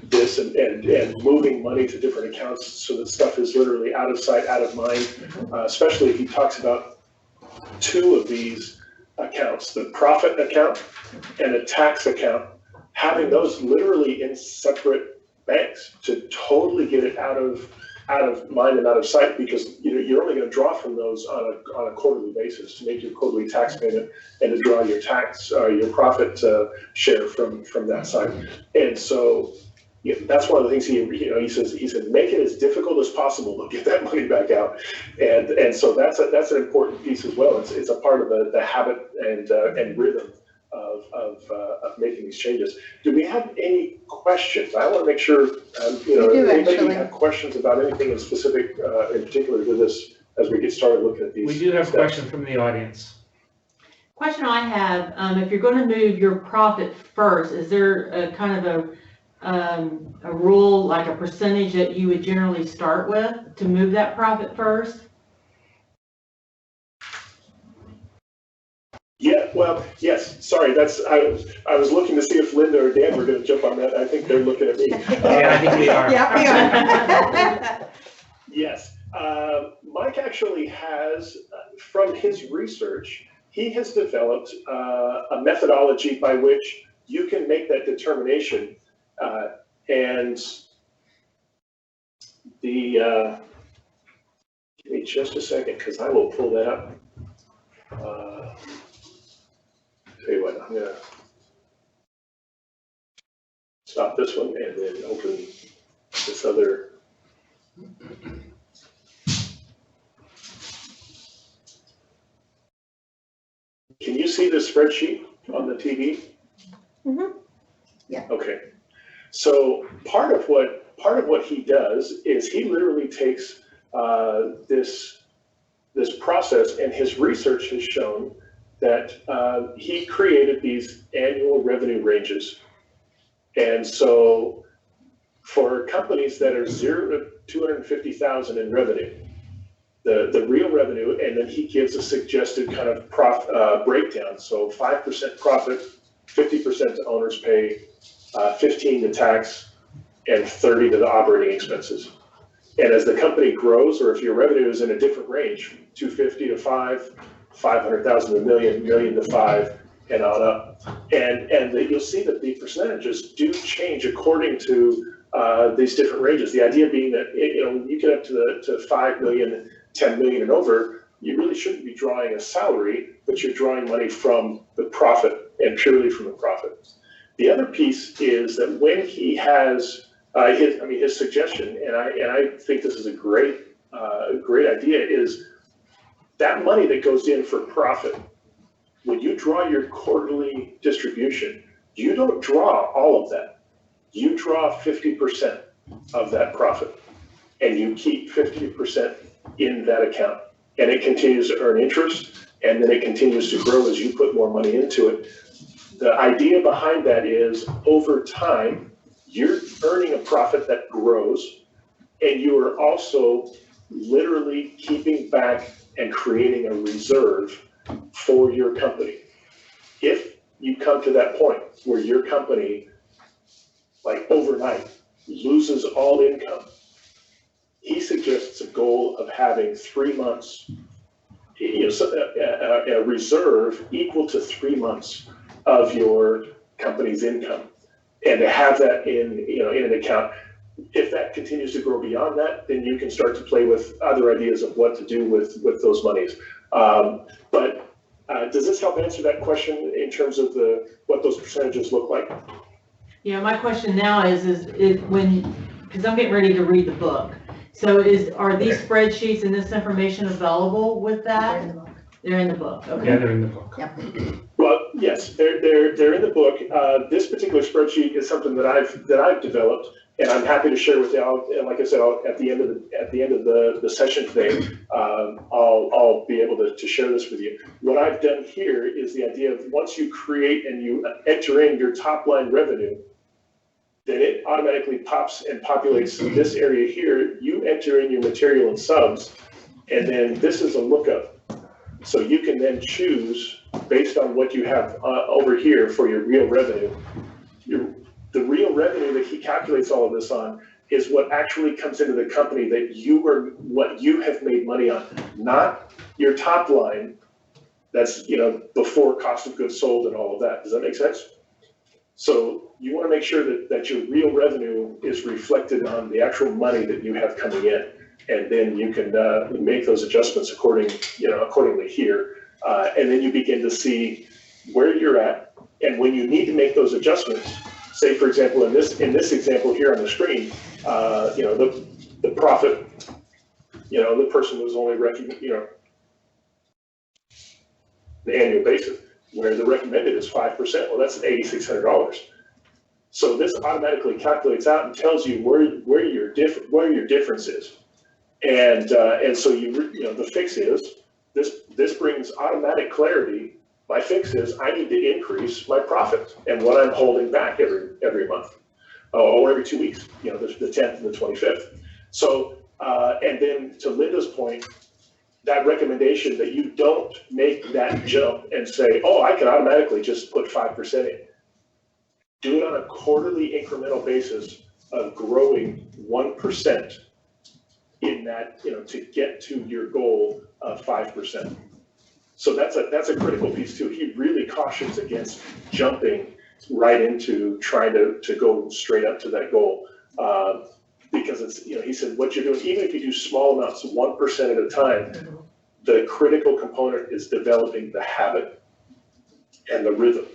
this and moving money to different accounts so that stuff is literally out of sight, out of mind, especially if he talks about two of these accounts, the profit account and a tax account, having those literally in separate banks to totally get it out of mind and out of sight, because you're only going to draw from those on a quarterly basis to make your quarterly tax payment and to draw your your profit share from that side. And so that's one of the things he said make it as difficult as possible to get that money back out, and so that's an important piece as well. It's a part of the habit and rhythm of making these changes. Do we have any questions? I want to make sure anybody have questions about anything in specific, in particular to this as we get started looking at these. We do have a question from the audience. Question I have, if you're going to move your profit first, is there a kind of a rule, like a percentage that you would generally start with to move that profit first? Yeah, well, yes, sorry, I was looking to see if Linda or Dan were going to jump on that. I think they're looking at me. Yeah, I think we are. Yeah, we are. Yes, Mike actually has, from his research, he has developed a methodology by which you can make that determination. And give me just a second, because I will pull that up. Tell you what, I'm gonna stop this one and then open this other. Can you see the spreadsheet on the TV? Mm-hmm. Yeah. Okay. So part of what he does is he literally takes this process, and his research has shown that he created these annual revenue ranges. And so for companies that are 0 to 250,000 in revenue, the real revenue, and then he gives a suggested kind of breakdown. So 5% profit, 50% to owner's pay, 15 to tax, and 30 to the operating expenses. And as the company grows, or if your revenue is in a different range, 250 to 500,000 to $1 million to 5, and on up. And you'll see that the percentages do change according to these different ranges. The idea being that when you get up to 5 million, 10 million and over, you really shouldn't be drawing a salary, but you're drawing money from the profit and purely from the profit. The other piece is that when he has his suggestion, and I think this is a great idea, is that money that goes in for profit. When you draw your quarterly distribution, you don't draw all of that. You draw 50% of that profit, and you keep 50% in that account, and it continues to earn interest, and then it continues to grow as you put more money into it. The idea behind that is, over time, you're earning a profit that grows, and you are also literally keeping back and creating a reserve for your company. If you come to that point where your company, like overnight, loses all income, he suggests a goal of having 3 months, a reserve equal to 3 months of your company's income, and to have that in an account. If that continues to grow beyond that, then you can start to play with other ideas of what to do with those monies. But does this help answer that question in terms of what those percentages look like? Yeah, my question now is when, because I'm getting ready to read the book. So are these spreadsheets and this information available with that? They're in the book. Okay. Yeah, they're in the book. Yep. Well, yes, they're in the book. This particular spreadsheet is something that I've developed, and I'm happy to share with y'all. And like I said, at the end of the session today, I'll be able to share this with you. What I've done here is the idea of once you create and you enter in your top line revenue, then it automatically pops and populates this area here. You enter in your material and subs, and then this is a lookup. So you can then choose based on what you have over here for your real revenue. The real revenue that he calculates all of this on is what actually comes into the company what you have made money on, not your top line. That's before cost of goods sold and all of that. Does that make sense? So you want to make sure that your real revenue is reflected on the actual money that you have coming in, and then you can make those adjustments accordingly here, and then you begin to see where you're at, and when you need to make those adjustments. Say, for example, in this example here on the screen, the profit, the person was only the annual basis, where the recommended is 5%. Well, that's $8,600. So this automatically calculates out and tells you where your difference is, and so the fix is this brings automatic clarity. My fix is I need to increase my profit and what I'm holding back every month, or every 2 weeks. The 10th and the 25th. So and then to Linda's point, that recommendation that you don't make that jump and say, oh, I can automatically just put 5% in. Do it on a quarterly incremental basis of growing 1% in that, to get to your goal of 5%. So that's a critical piece too. He really cautions against jumping right into trying to go straight up to that goal. Because it's, he said, what you're doing, even if you do small amounts, 1% at a time, the critical component is developing the habit and the rhythm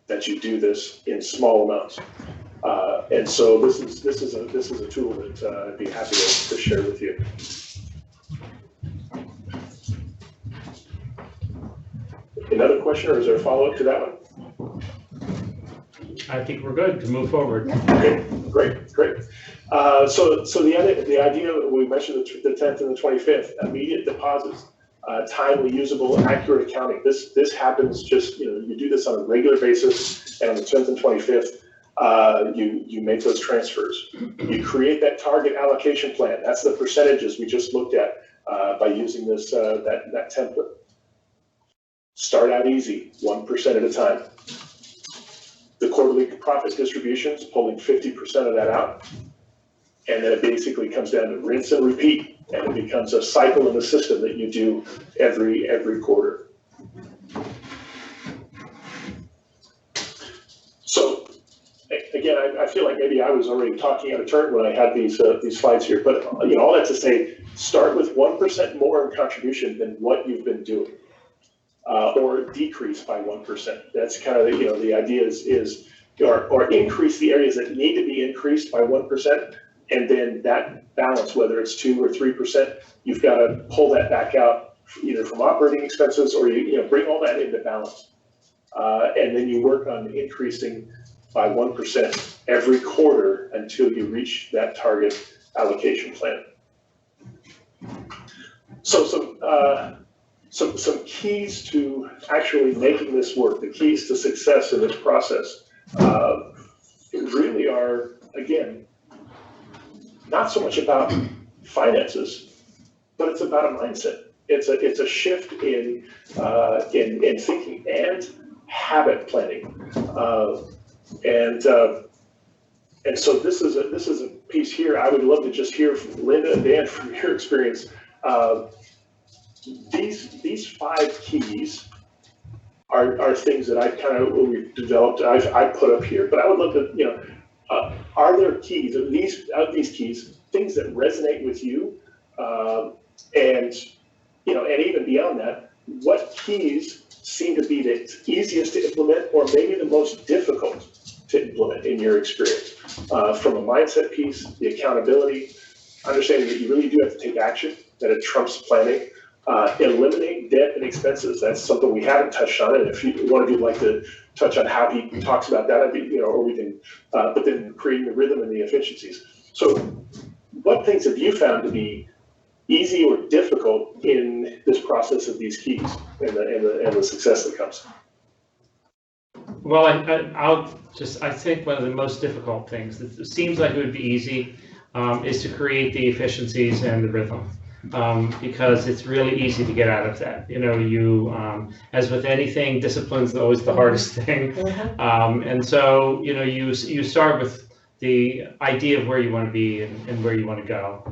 that you do this in small amounts. And so this is a tool that I'd be happy to share with you. Another question, or is there a follow-up to that one? I think we're good to move forward. Okay, great. So the idea, we mentioned the 10th and the 25th, immediate deposits, timely, usable, accurate accounting. This happens just, you do this on a regular basis, and on the 10th and 25th, you make those transfers. You create that target allocation plan. That's the percentages we just looked at by using this that template. Start out easy, 1% at a time. The quarterly profit distributions, pulling 50% of that out. And then it basically comes down to rinse and repeat. And it becomes a cycle in the system that you do every quarter. So again, I feel like maybe I was already talking out of turn when I had these slides here, but all that to say, start with 1% more in contribution than what you've been doing. Or decrease by 1%. That's kind of the idea is or increase the areas that need to be increased by 1%, and then that balance, whether it's 2 or 3%, you've got to pull that back out either from operating expenses or you bring all that into balance, and then you work on increasing by 1% every quarter until you reach that target allocation plan. So some keys to actually making this work, the keys to success in this process, really are, again, not so much about finances, but it's about a mindset. It's a shift in thinking and habit planning, and And so this is a piece here. I would love to just hear from Linda and Dan from your experience. These 5 keys are things that we've developed. I put up here, but I would love to, are there keys of these keys, things that resonate with you, and even beyond that, what keys seem to be the easiest to implement, or maybe the most difficult to implement in your experience? From a mindset piece, the accountability, understanding that you really do have to take action, that it trumps planning. Eliminate debt and expenses. That's something we haven't touched on, and if one of you would like to touch on how he talks about that, I'd be, or we can, but then creating the rhythm and the efficiencies. So what things have you found to be easy or difficult in this process of these keys and the success that comes? Well, I think one of the most difficult things that seems like it would be easy is to create the efficiencies and the rhythm. Because it's really easy to get out of that. As with anything, discipline's always the hardest thing. And so, you start with the idea of where you want to be and where you want to go.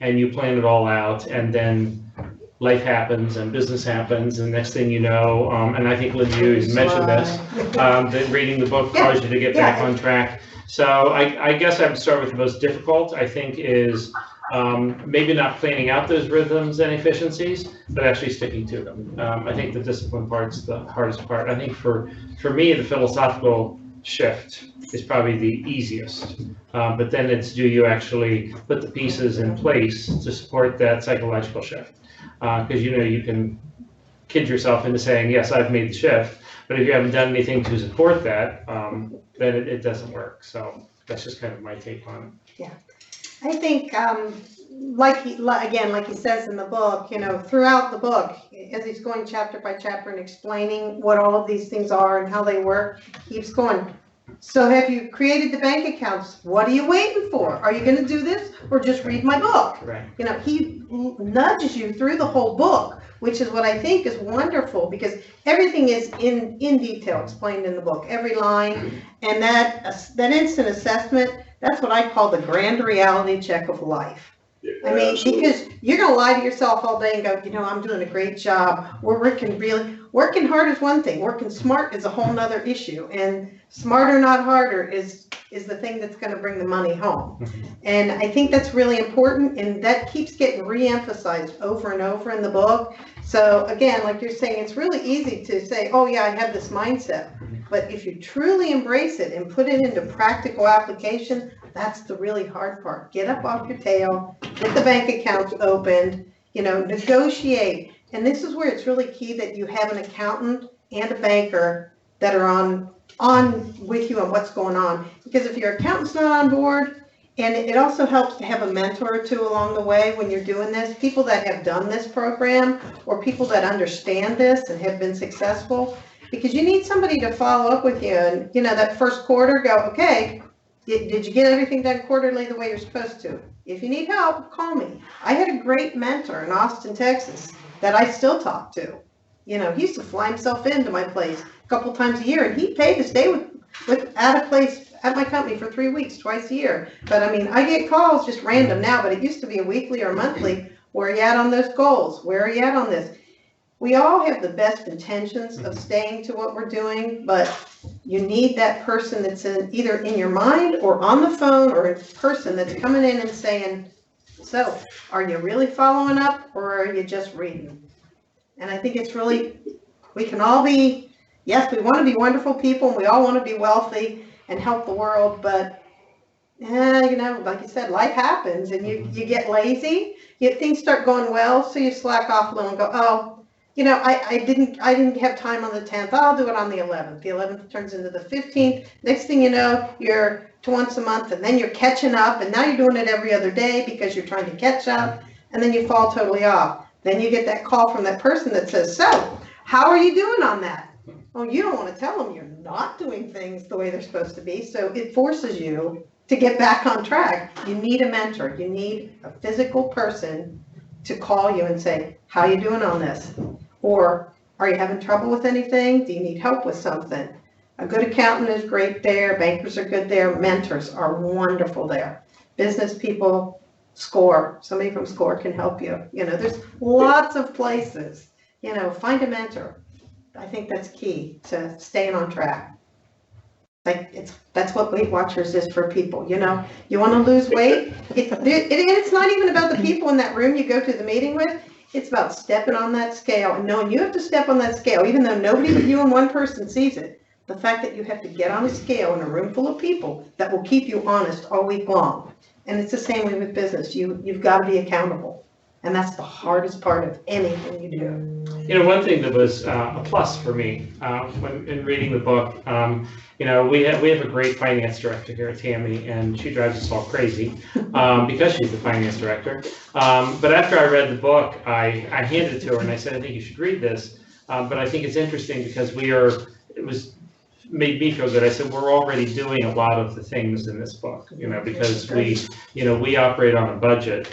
And you plan it all out, and then life happens and business happens, and next thing you know, and I think Linda, you mentioned this, that reading the book caused you to get back on track. So I guess I would start with the most difficult, I think, is maybe not planning out those rhythms and efficiencies, but actually sticking to them. I think the discipline part's the hardest part. I think for me, the philosophical shift is probably the easiest. But then it's, do you actually put the pieces in place to support that psychological shift? Because you can kid yourself into saying, yes, I've made the shift, but if you haven't done anything to support that, then it doesn't work. So that's just kind of my take on it. Yeah. I think, like he says in the book, throughout the book, as he's going chapter by chapter and explaining what all of these things are and how they work, he keeps going. So have you created the bank accounts? What are you waiting for? Are you going to do this or just read my book? Right. He nudges you through the whole book, which is what I think is wonderful, because everything is in detail explained in the book, every line, and that instant assessment. That's what I call the grand reality check of life. Yeah, I mean, absolutely. because you're going to lie to yourself all day and go, I'm doing a great job. Working hard is one thing. Working smart is a whole nother issue. And smarter, not harder is the thing that's going to bring the money home. And I think that's really important. And that keeps getting re-emphasized over and over in the book. So again, like you're saying, it's really easy to say, oh yeah, I have this mindset. But if you truly embrace it and put it into practical application, that's the really hard part. Get up off your tail, get the bank accounts opened, negotiate. And this is where it's really key that you have an accountant and a banker that are on with you on what's going on. Because if your accountant's not on board, and it also helps to have a mentor or two along the way when you're doing this, people that have done this program or people that understand this and have been successful, because you need somebody to follow up with you. And, that first quarter, go, okay, did you get everything done quarterly the way you're supposed to? If you need help, call me. I had a great mentor in Austin, Texas that I still talk to. He used to fly himself into my place a couple times a year, and he paid to stay at a place at my company for 3 weeks, twice a year. But I mean, I get calls just random now, but it used to be a weekly or monthly. Where are you at on those goals? Where are you at on this? We all have the best intentions of staying to what we're doing, but you need that person that's either in your mind or on the phone or in person that's coming in and saying, so are you really following up or are you just reading? And I think it's really, we can all be, yes, we want to be wonderful people and we all want to be wealthy and help the world, but like you said, life happens and you get lazy, things start going well, so you slack off a little and go, oh, I didn't have time on the 10th. I'll do it on the 11th. The 11th turns into the 15th. Next thing you know, you're to once a month, and then you're catching up, and now you're doing it every other day because you're trying to catch up, and then you fall totally off. Then you get that call from that person that says, so, how are you doing on that? Well, you don't want to tell them you're not doing things the way they're supposed to be, so it forces you to get back on track. You need a mentor. You need a physical person to call you and say, how are you doing on this? Or are you having trouble with anything? Do you need help with something? A good accountant is great there, bankers are good there, mentors are wonderful there. Business people, SCORE, somebody from SCORE can help you. There's lots of places, find a mentor. I think that's key to staying on track. That's what Weight Watchers is for people, you want to lose weight. It's not even about the people in that room you go to the meeting with. It's about stepping on that scale and knowing you have to step on that scale, even though nobody but you and one person sees it. The fact that you have to get on a scale in a room full of people that will keep you honest all week long. And it's the same way with business. You've got to be accountable. And that's the hardest part of anything you do. One thing that was a plus for me when in reading the book, we have a great finance director here, Tammy, and she drives us all crazy because she's the finance director. But after I read the book, I handed it to her and I said, I think you should read this. But I think it's interesting because made me feel good. I said, we're already doing a lot of the things in this book, because we operate on a budget.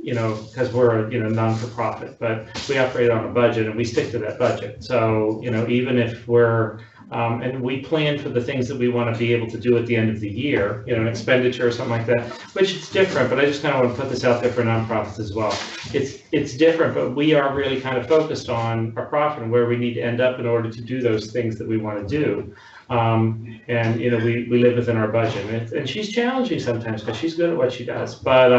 Because we're a non-for-profit, but we operate on a budget and we stick to that budget. So, even if we're, and we plan for the things that we want to be able to do at the end of the year, an expenditure or something like that, which is different, but I just kind of want to put this out there for nonprofits as well. It's different, but we are really kind of focused on our profit and where we need to end up in order to do those things that we want to do. And we live within our budget, and she's challenging sometimes because she's good at what she does. But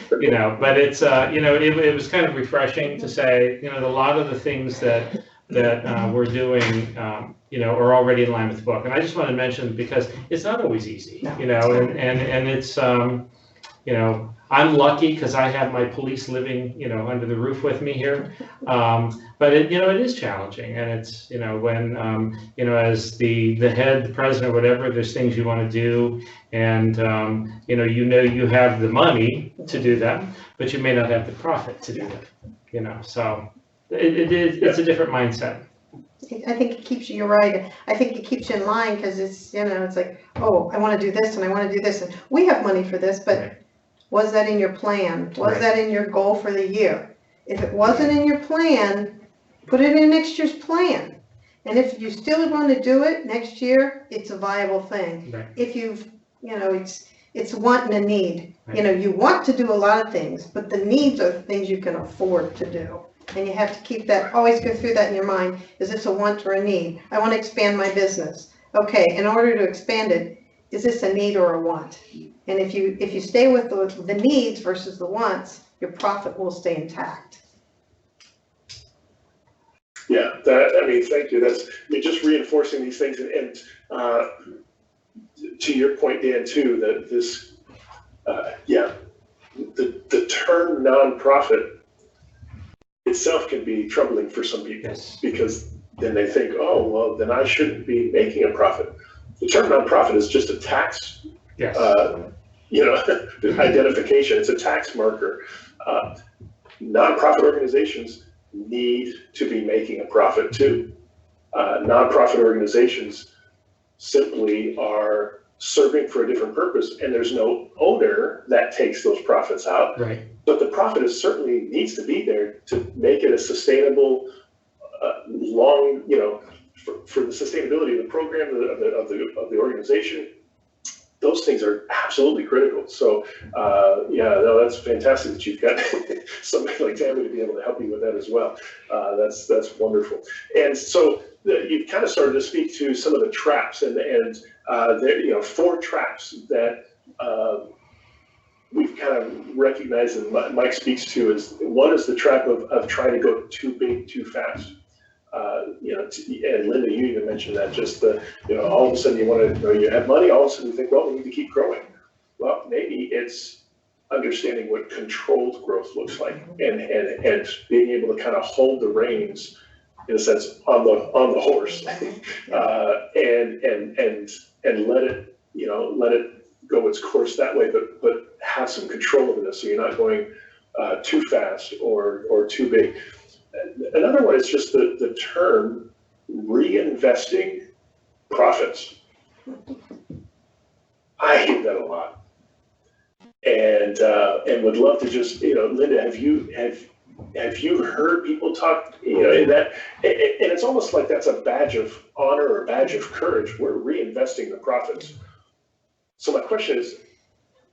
but it's it was kind of refreshing to say a lot of the things that we're doing are already in line with the book. And I just want to mention because it's not always easy, and it's I'm lucky because I have my police living, under the roof with me here. But it is challenging, and it's, when, as the head, the president, whatever, there's things you want to do, and, you have the money to do them, but you may not have the profit to do them, so it's a different mindset. I think it keeps you, you're right. I think it keeps you in line because it's, it's like, oh, I want to do this and I want to do this. And we have money for this, but right. Was that in your plan? Was right. that in your goal for the year? If it wasn't in your plan, put it in next year's plan. And if you still want to do it next year, it's a viable thing. Right. If you've, it's want and a need. Right. You want to do a lot of things, but the needs are the things you can afford to do. And you have to keep that, always go through that in your mind. Is this a want or a need? I want to expand my business. Okay, in order to expand it, is this a need or a want? And if you stay with the needs versus the wants, your profit will stay intact. Yeah, thank you. You're just reinforcing these things. And to your point, Dan, too, that the term nonprofit itself can be troubling for some people. Yes. Because then they think, oh, well, then I shouldn't be making a profit. The term nonprofit is just a tax, yes. Identification. It's a tax marker. Nonprofit organizations need to be making a profit too. Nonprofit organizations simply are serving for a different purpose, and there's no owner that takes those profits out. Right. But the profit certainly needs to be there to make it a sustainable, long, for the sustainability of the program, of the organization. Those things are absolutely critical. So, that's fantastic that you've got somebody like Tammy to be able to help you with that as well. That's wonderful. And so you've kind of started to speak to some of the traps, and there, 4 traps that we've kind of recognized, and Mike speaks to. One is the trap of trying to go too big too fast. And Linda, you even mentioned that, just all of a sudden you have money, all of a sudden you think, well, we need to keep growing. Well, maybe it's understanding what controlled growth looks like, and being able to kind of hold the reins, in a sense, on the horse, and let it go its course that way, but have some control over this, so you're not going too fast or too big. Another one is just the term reinvesting profits. I hear that a lot, and would love to just, Linda, have Have you heard people talk, in that, and it's almost like that's a badge of honor or a badge of courage. We're reinvesting the profits. So my question is,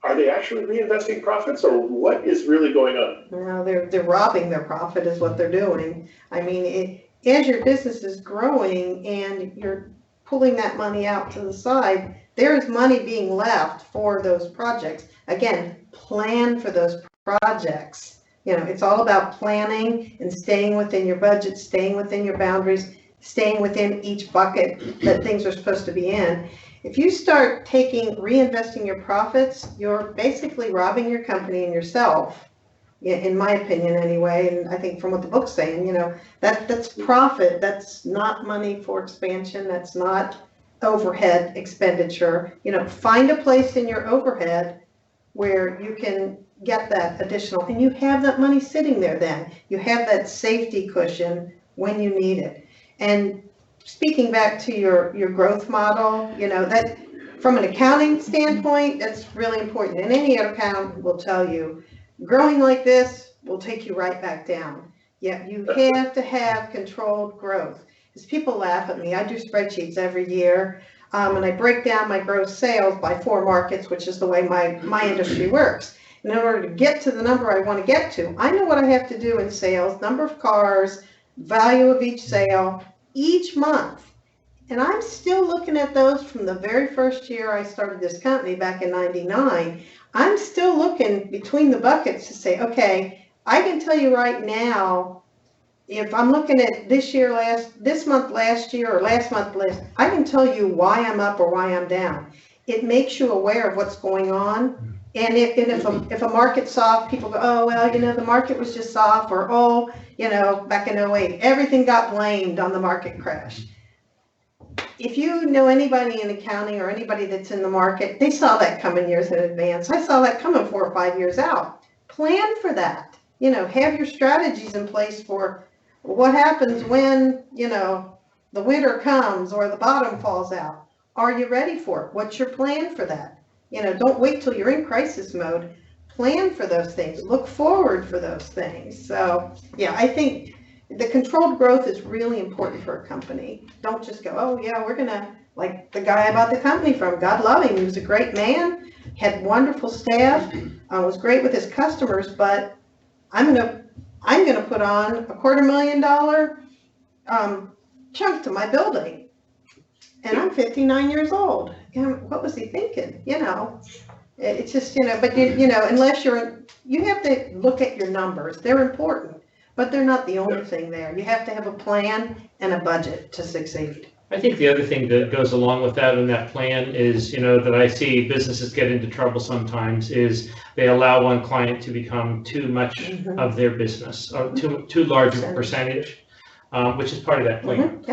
are they actually reinvesting profits, or what is really going on? No, they're robbing their profit is what they're doing. I mean, as your business is growing and you're pulling that money out to the side, there is money being left for those projects. Again, plan for those projects. It's all about planning and staying within your budget, staying within your boundaries, staying within each bucket that things are supposed to be in. If you start reinvesting your profits, you're basically robbing your company and yourself, in my opinion anyway, and I think from what the book's saying, that's profit, that's not money for expansion, that's not overhead expenditure. Find a place in your overhead where you can get that additional, and you have that money sitting there then. You have that safety cushion when you need it. And speaking back to your growth model, that from an accounting standpoint, that's really important. And any accountant will tell you, growing like this will take you right back down. Yet you have to have controlled growth. As people laugh at me, I do spreadsheets every year, and I break down my gross sales by 4 markets, which is the way my industry works. And in order to get to the number I want to get to, I know what I have to do in sales, number of cars, value of each sale, each month. And I'm still looking at those from the very first year I started this company back in '99. I'm still looking between the buckets to say, okay, I can tell you right now, if I'm looking at this month last year, or last month I can tell you why I'm up or why I'm down. It makes you aware of what's going on. And if a market's soft, people go, oh, well, the market was just soft, or, oh, back in '08, everything got blamed on the market crash. If you know anybody in accounting or anybody that's in the market, they saw that coming years in advance. I saw that coming 4 or 5 years out. Plan for that. Have your strategies in place for what happens when, the winter comes or the bottom falls out. Are you ready for it? What's your plan for that? Don't wait till you're in crisis mode. Plan for those things. Look forward for those things. So, yeah, I think the controlled growth is really important for a company. Don't just go, oh, yeah, we're going to, like the guy I bought the company from, God love him. He was a great man, had wonderful staff, was great with his customers, but I'm going to put on $250,000 chunk to my building. And I'm 59 years old. And what was he thinking? It's just, but unless you have to look at your numbers. They're important, but they're not the only thing there. You have to have a plan and a budget to succeed. I think the other thing that goes along with that and that plan is, that I see businesses get into trouble sometimes is they allow one client to become too much of their business, or too large of a percentage. Which is part of that plan,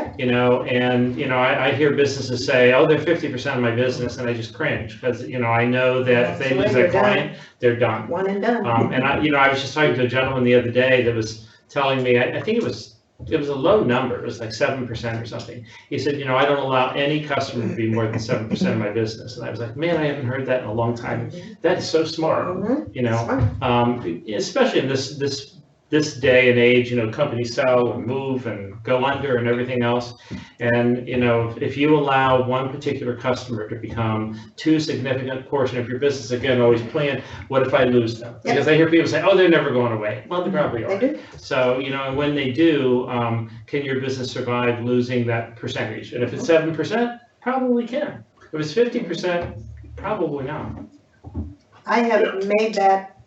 I hear businesses say, oh, they're 50% of my business, and I just cringe because, I know that if they lose that client, they're done. One and done. And I was just talking to a gentleman the other day that was telling me, I think it was a low number, it was like 7% or something. He said, I don't allow any customer to be more than 7% of my business. And I was like, man, I haven't heard that in a long time. That is so smart, especially in this day and age, companies sell and move and go under and everything else. And, if you allow one particular customer to become too significant portion of your business, again, always plan, what if I lose them? Yep. Because I hear people say, oh, they're never going away. Well, they probably are. They do. So, and when they do, can your business survive losing that percentage? And if it's 7%, probably can. If it's 50%, probably not. I have made that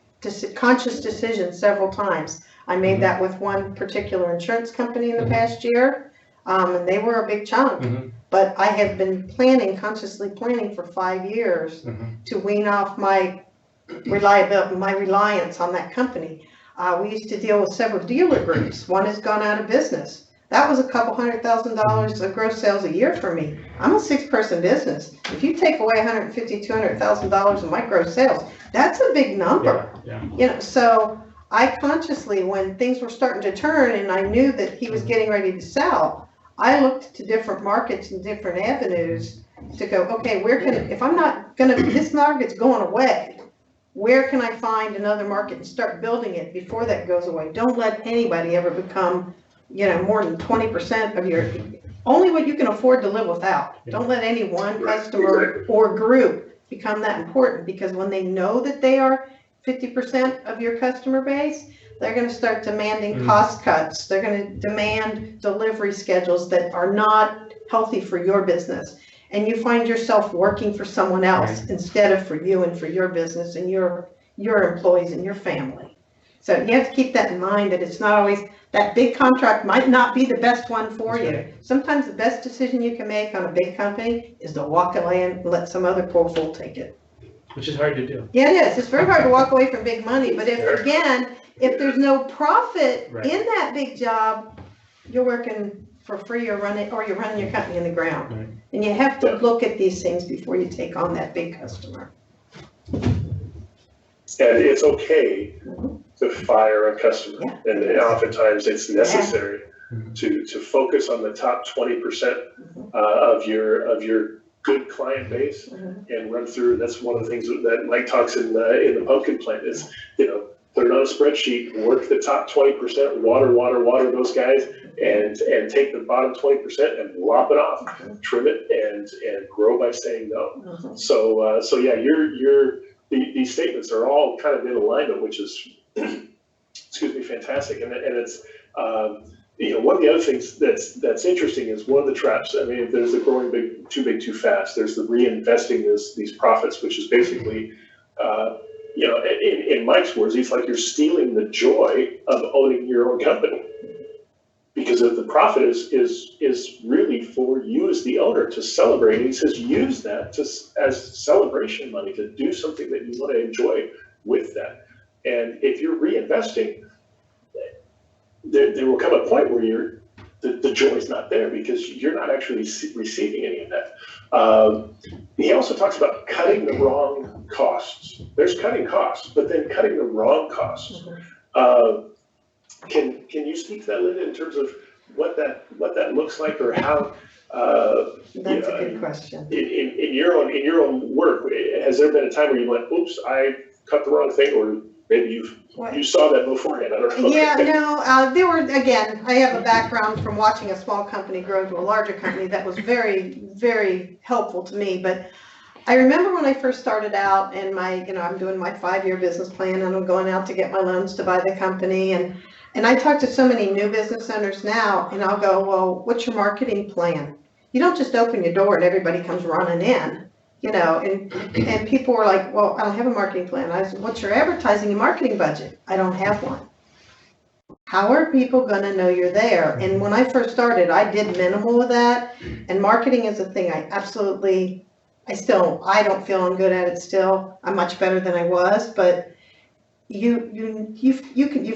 conscious decision several times. I made that with one particular insurance company in the past year, and they were a big chunk. But I have been consciously planning for 5 years to wean off my reliance on that company. We used to deal with several dealer groups. One has gone out of business. That was $200,000 of gross sales a year for me. I'm a 6-person business. If you take away $150,000, $200,000 of my gross sales, that's a big number. So I consciously, when things were starting to turn and I knew that he was getting ready to sell, I looked to different markets and different avenues to go, okay, if I'm not gonna, this market's going away, where can I find another market and start building it before that goes away. Don't let anybody ever become, more than 20% of your, only what you can afford to live without. Yeah. Don't let any one Right, customer exactly. or group become that important, because when they know that they are 50% of your customer base, they're going to start demanding cost cuts. They're going to demand delivery schedules that are not healthy for your business. And you find yourself working for someone else instead of for you and for your business and your employees and your family. So you have to keep that in mind, that it's not always, that big contract might not be the best one for That's you. right. Sometimes the best decision you can make on a big company is to walk away and let some other poor fool take it. Which is hard to do. Yeah, it is. It's very hard to walk away from big money, but if there's no profit Right. in that big job, you're working for free or you're running your company in the ground. Right. And you have to look at these things before you take on that big customer. And it's okay to fire a customer. Yeah. And oftentimes it's necessary Mhm. to focus on the top 20% of your good client base and run through. That's one of the things that Mike talks in the pumpkin plant is, put it on a spreadsheet, work the top 20%, water those guys, and take the bottom 20% and lop it off, trim it, and grow by saying no. So yeah, these statements are all kind of in alignment, which is, excuse me, fantastic. And it's, one of the other things that's interesting is one of the traps. I mean, there's the growing big too fast. There's the reinvesting these profits, which is basically, in Mike's words, it's like you're stealing the joy of owning your own company. Because if the profit is really for you as the owner to celebrate, and he says use that as celebration money to do something that you want to enjoy with that. And if you're reinvesting, there will come a point where the joy is not there because you're not actually receiving any of that. He also talks about cutting the wrong costs. There's cutting costs, but then cutting the wrong costs. Can you speak to that, Linda, in terms of what that looks like, or how? That's a good question. In your own work, has there been a time where you went, "Oops, I cut the wrong thing," or maybe you saw that beforehand? I don't know. Yeah, no, there were, again, I have a background from watching a small company grow to a larger company that was very, very helpful to me. But I remember when I first started out and I'm doing my 5-year business plan and I'm going out to get my loans to buy the company. And I talk to so many new business owners now and I'll go, well, what's your marketing plan? You don't just open your door and everybody comes running in. And people were like, well, I don't have a marketing plan. I said, what's your advertising and marketing budget? I don't have one. How are people going to know you're there? And when I first started, I did minimal of that. And marketing is a thing I don't feel I'm good at it still. I'm much better than I was, but you've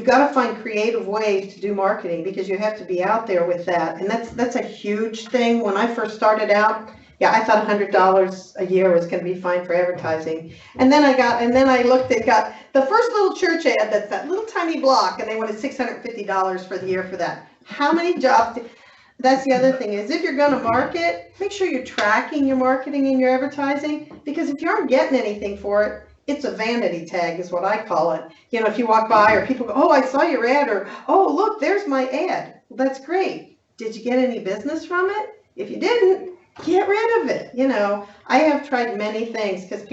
got to find creative ways to do marketing because you have to be out there with that. And that's a huge thing. When I first started out, yeah, I thought $100 a year was going to be fine for advertising. And then I looked at got the first little church ad that's that little tiny block, and they wanted $650 for the year for that. How many jobs? That's the other thing is if you're going to market, make sure you're tracking your marketing and your advertising, because if you aren't getting anything for it, it's a vanity tag is what I call it. If you walk by or people go, oh, I saw your ad, or, oh, look, there's my ad. Well, that's great. Did you get any business from it? If you didn't, get rid of it. I have tried many things because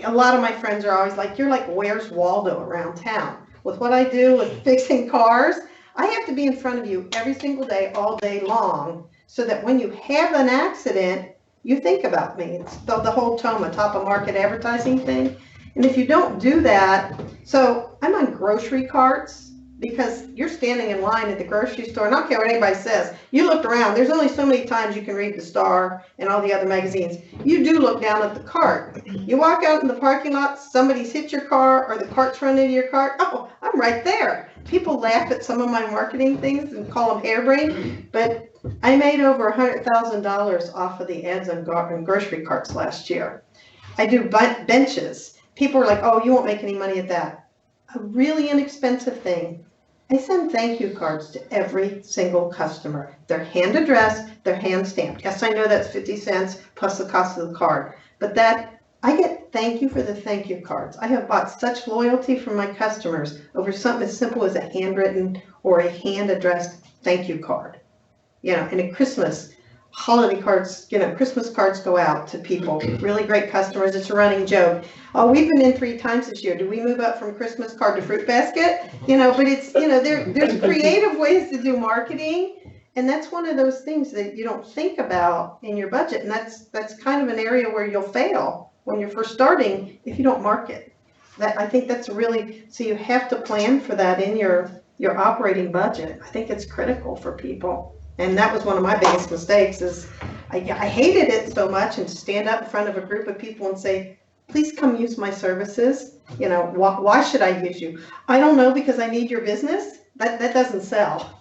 a lot of my friends are always like, you're like, where's Waldo around town? With what I do with fixing cars, I have to be in front of you every single day, all day long, so that when you have an accident, you think about me. It's the whole TOMA, top of market advertising thing. And if you don't do that, so I'm on grocery carts because you're standing in line at the grocery store, and I don't care what anybody says. You look around, there's only so many times you can read the Star and all the other magazines. You do look down at the cart. You walk out in the parking lot, somebody's hit your car or the cart's run into your cart. Oh, I'm right there. People laugh at some of my marketing things and call them harebrained, but I made over $100,000 off of the ads on grocery carts last year. I do benches. People are like, oh, you won't make any money at that. A really inexpensive thing. I send thank you cards to every single customer. They're hand addressed, they're hand stamped. Yes, I know that's 50 cents plus the cost of the card, but that thank you for the thank you cards. I have bought such loyalty from my customers over something as simple as a handwritten or a hand addressed thank you card. And at Christmas, holiday cards, Christmas cards go out to people, really great customers. It's a running joke. Oh, we've been in 3 times this year. Did we move up from Christmas card to fruit basket? But it's, there's creative ways to do marketing. And that's one of those things that you don't think about in your budget. And that's kind of an area where you'll fail when you're first starting if you don't market. I think that's really, so you have to plan for that in your operating budget. I think it's critical for people. And that was one of my biggest mistakes is I hated it so much, and to stand up in front of a group of people and say, please come use my services. Why should I use you? I don't know, because I need your business. That doesn't sell.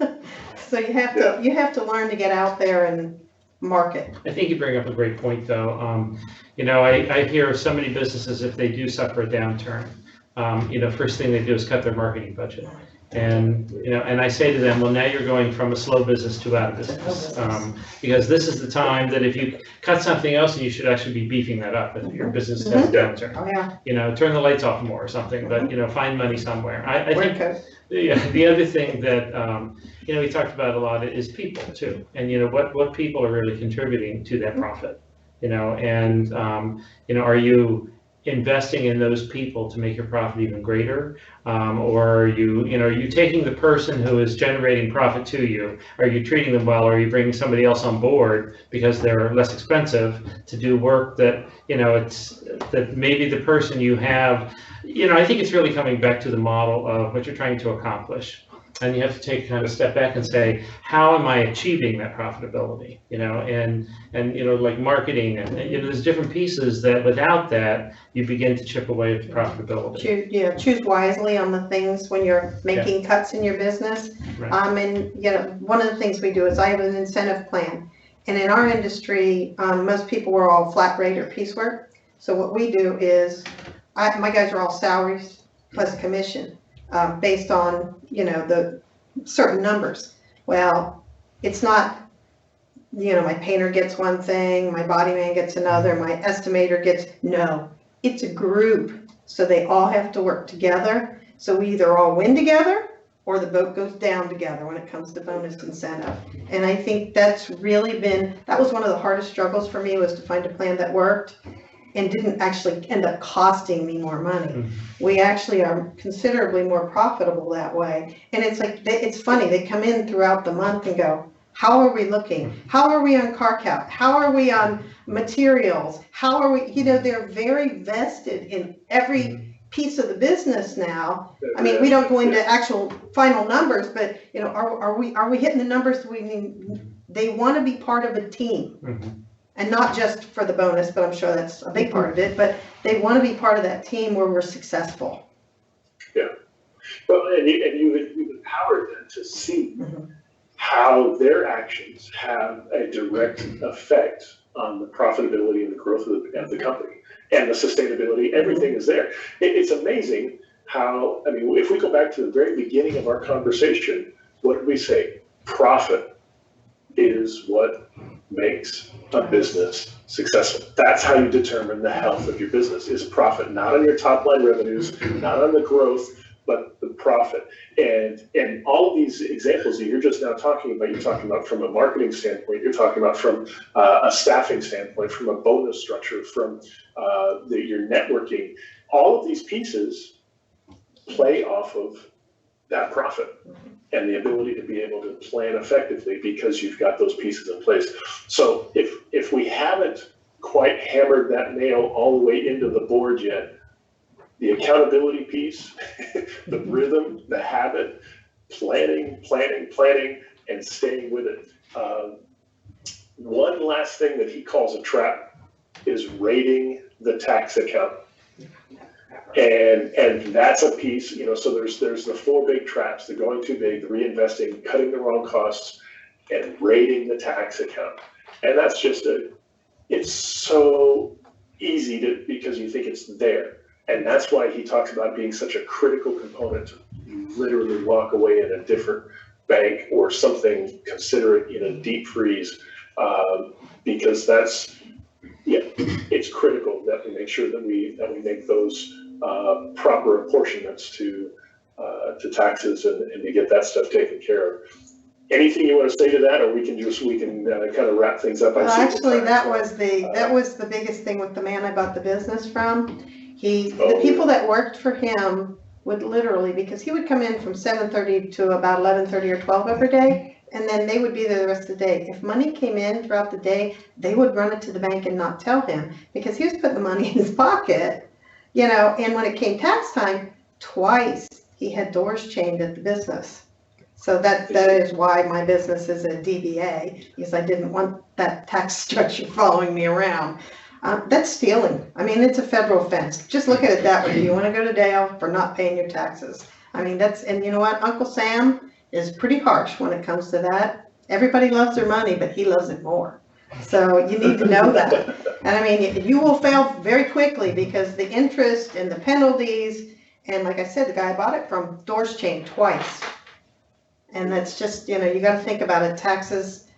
So you have to learn to get out there and market. I think you bring up a great point, though. I hear of so many businesses, if they do suffer a downturn, first thing they do is cut their marketing budget. And I say to them, well, now you're going from a slow business to out of business, because this is the time that if you cut something else, and you should actually be beefing that up if your business has a downturn. Oh, yeah. Turn the lights off more or something, but find money somewhere. I think the other thing that we talked about a lot is people too, and what people are really contributing to that profit. Are you investing in those people to make your profit even greater, or are you taking the person who is generating profit to you? Are you treating them well? Or are you bringing somebody else on board because they're less expensive to do work that that maybe the person you have? I think it's really coming back to the model of what you're trying to accomplish. And you have to take a kind of step back and say, how am I achieving that profitability? Like marketing, and there's different pieces that without that, you begin to chip away at the profitability. Choose wisely on the things when you're making cuts in your business. Right. And one of the things we do is I have an incentive plan. And in our industry, most people are all flat rate or piecework. So what we do is, my guys are all salaries plus commission. Based on, the certain numbers. Well, it's not, my painter gets one thing, my body man gets another, my estimator gets, no, it's a group. So they all have to work together. So we either all win together or the boat goes down together when it comes to bonus incentive. And I think that was one of the hardest struggles for me, was to find a plan that worked and didn't actually end up costing me more money. Mm-hmm. We actually are considerably more profitable that way. And it's funny, they come in throughout the month and go, how are we looking? How are we on car count? How are we on materials? How are we, they're very vested in every piece of the business now. I mean, we don't go into actual final numbers, but are we hitting the numbers we need? They want to be part of a team. Mm-hmm. And not just for the bonus, but I'm sure that's a big part of it, but they want to be part of that team where we're successful. Yeah. Well, and you've empowered them to see how their actions have a direct effect on the profitability and the growth of the company and the sustainability. Everything is there. It's amazing how, if we go back to the very beginning of our conversation, what did we say? Profit is what makes a business successful. That's how you determine the health of your business, is profit, not on your top line revenues, not on the growth, but the profit. And all of these examples that you're just now talking about from a marketing standpoint, you're talking about from a staffing standpoint, from a bonus structure, from your networking. All of these pieces play off of that profit and the ability to be able to plan effectively because you've got those pieces in place. So if we haven't quite hammered that nail all the way into the board yet, the accountability piece, the rhythm, the habit, planning, and staying with it. One last thing that he calls a trap is raiding the tax account. And that's a piece, so there's the 4 big traps: the going too big, the reinvesting, cutting the wrong costs, and raiding the tax account. And that's just it's so easy because you think it's there. And that's why he talks about being such a critical component. You literally walk away in a different bank or something, consider it in a deep freeze, because Yeah, it's critical that we make sure that we make those proper apportionments to taxes and to get that stuff taken care of. Anything you want to say to that, or we can kind of wrap things up? Well, actually, that was the biggest thing with the man I bought the business from. The people that worked for him would literally, because he would come in from 7:30 to about 11:30 or 12 every day, and then they would be there the rest of the day. If money came in throughout the day, they would run it to the bank and not tell him, because he was putting the money in his pocket, and when it came tax time, twice he had doors chained at the business. So that is why my business is a DBA, because I didn't want that tax structure following me around. That's stealing. I mean, it's a federal offense. Just look at it that way. You want to go to jail for not paying your taxes. I mean, and you know what? Uncle Sam is pretty harsh when it comes to that. Everybody loves their money, but he loves it more. So you need to know that. And I mean, you will fail very quickly, because the interest and the penalties, and like I said, the guy I bought it from, doors chained twice. And that's just, you got to think about it. Taxes,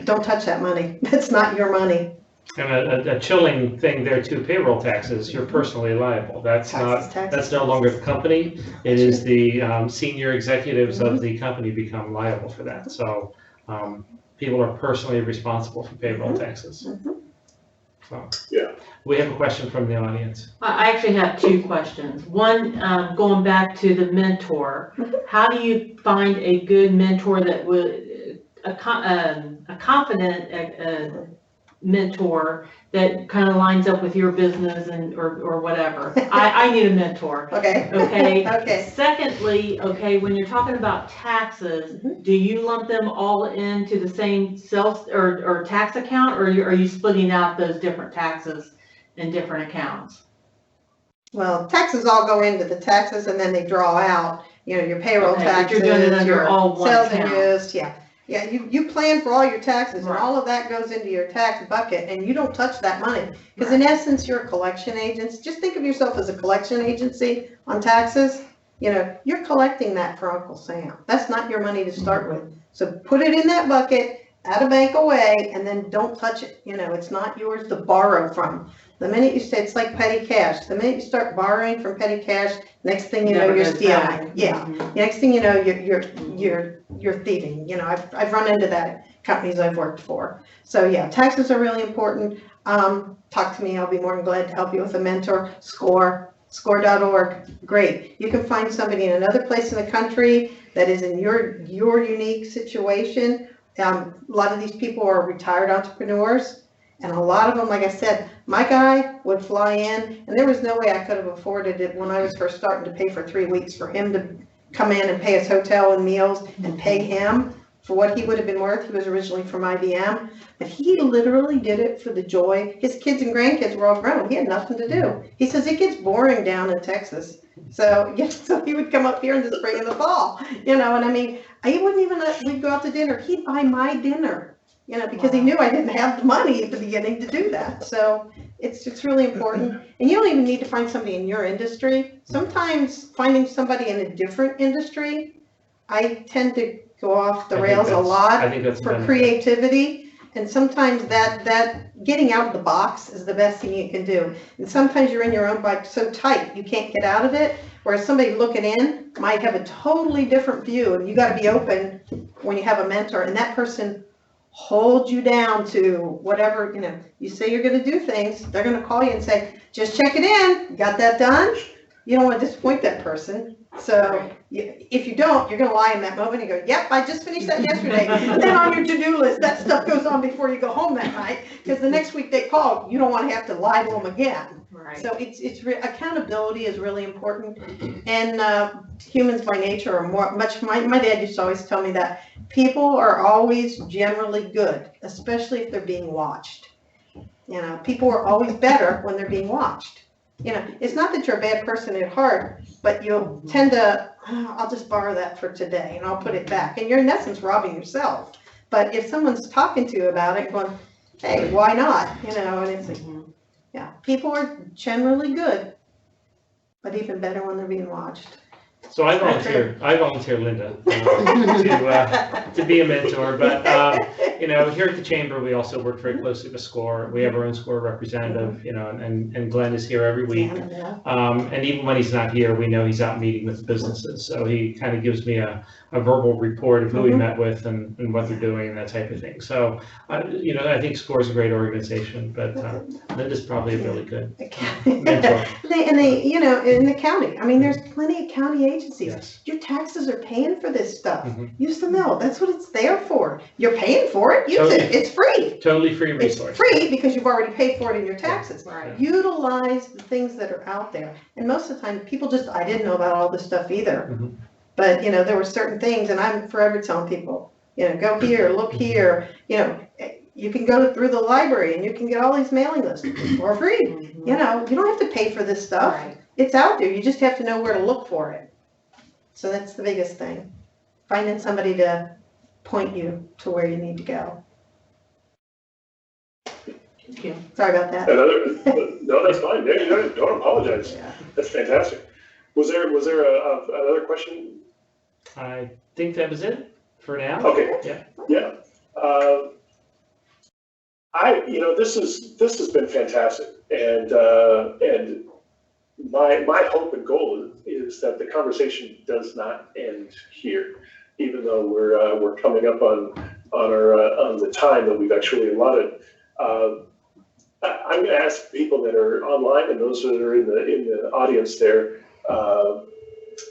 don't touch that money. That's not your money. And a chilling thing there too, payroll taxes, you're personally liable. That's no longer the company. It is the senior executives of the company become liable for that. So people are personally responsible for payroll taxes. So, yeah. We have a question from the audience. I actually have two questions. One, going back to the mentor, how do you find a good mentor that would, a confident mentor that kind of lines up with your business or whatever? I need a mentor. Okay. Okay. Secondly, when you're talking about taxes, do you lump them all into the same sales or tax account, or are you splitting out those different taxes in different accounts? Well, taxes all go into the taxes, and then they draw out, your payroll taxes, you're doing it under all one sales account. and use, Yeah, you plan for all your taxes, and all of that goes into your tax bucket, and you don't touch that money. Because in essence, you're a collection agent. Just think of yourself as a collection agency on taxes. You're collecting that for Uncle Sam. That's not your money to start with. So put it in that bucket, out of bank away, and then don't touch it. It's not yours to borrow from. The minute you say, it's like petty cash. The minute you start borrowing from petty cash, next thing you know, you're stealing. Yeah. Next thing you know, you're thieving. I've run into that at companies I've worked for. So yeah, taxes are really important. Talk to me. I'll be more than glad to help you with a mentor. Score.org. Great. You can find somebody in another place in the country that is in your unique situation. A lot of these people are retired entrepreneurs. And a lot of them, like I said, my guy would fly in, and there was no way I could have afforded it when I was first starting to pay for 3 weeks for him to come in and pay his hotel and meals and pay him for what he would have been worth. He was originally from IBM, but he literally did it for the joy. His kids and grandkids were all grown. He had nothing to do. He says it gets boring down in Texas. So he would come up here in the spring and the fall, and I mean, he wouldn't even we'd go out to dinner. He'd buy my dinner. Because he knew I didn't have the money at the beginning to do that. So it's really important. And you don't even need to find somebody in your industry. Sometimes finding somebody in a different industry, I tend to go off the rails a lot for creativity. And sometimes that getting out of the box is the best thing you can do. And sometimes you're in your own box so tight you can't get out of it. Whereas somebody looking in might have a totally different view. And you got to be open when you have a mentor, and that person hold you down to whatever, you say you're going to do things, they're going to call you and say, just check it in. Got that done? You don't want to disappoint that person. So if you don't, you're going to lie in that moment and go, yep, I just finished that yesterday. And then on your to-do list, that stuff goes on before you go home that night, because the next week they call, you don't want to have to lie to them again. Right. So accountability is really important. And humans by nature are my dad used to always tell me that people are always generally good, especially if they're being watched. People are always better when they're being watched. It's not that you're a bad person at heart, but you'll tend to, I'll just borrow that for today and I'll put it back. And you're in essence robbing yourself. But if someone's talking to you about it, going, hey, why not? And it's like, yeah, people are generally good, but even better when they're being watched. So I volunteer Linda to be a mentor, but you know, here at the chamber, we also work very closely with SCORE. We have our own SCORE representative, you know, and Glenn is here every week. And even when he's not here, we know he's out meeting with businesses. So he kind of gives me a verbal report of who we met with and what they're doing and that type of thing. So, you know, I think SCORE is a great organization, but Linda's probably a really good mentor. They, you know, in the county, I mean, there's plenty of county agencies. Yes. Your taxes are paying for this stuff. Mhm. Use the mill. That's what it's there for. You're paying for it. Use it. It's free. Totally free It's resource. free because you've already paid for it in your taxes. Right. Utilize the things that are out there. And most of the time, people just, I didn't know about all this stuff either. Mhm. But, you know, there were certain things, and I'm forever telling people, you know, go here, look here, you know, you can go through the library and you can get all these mailing lists for free. You know, you don't have to pay for this stuff. Right. It's out there. You just have to know where to look for it. So that's the biggest thing. Finding somebody to point you to where you need to go. Thank you. Sorry about that. No, that's fine. Yeah, don't apologize. Yeah. That's fantastic. Was there another question? I think that was it for now. Okay. Yeah. You know, this has been fantastic, and my hope and goal is that the conversation does not end here, even though we're coming up on the time that we've actually allotted. I'm going to ask people that are online and those that are in the audience there,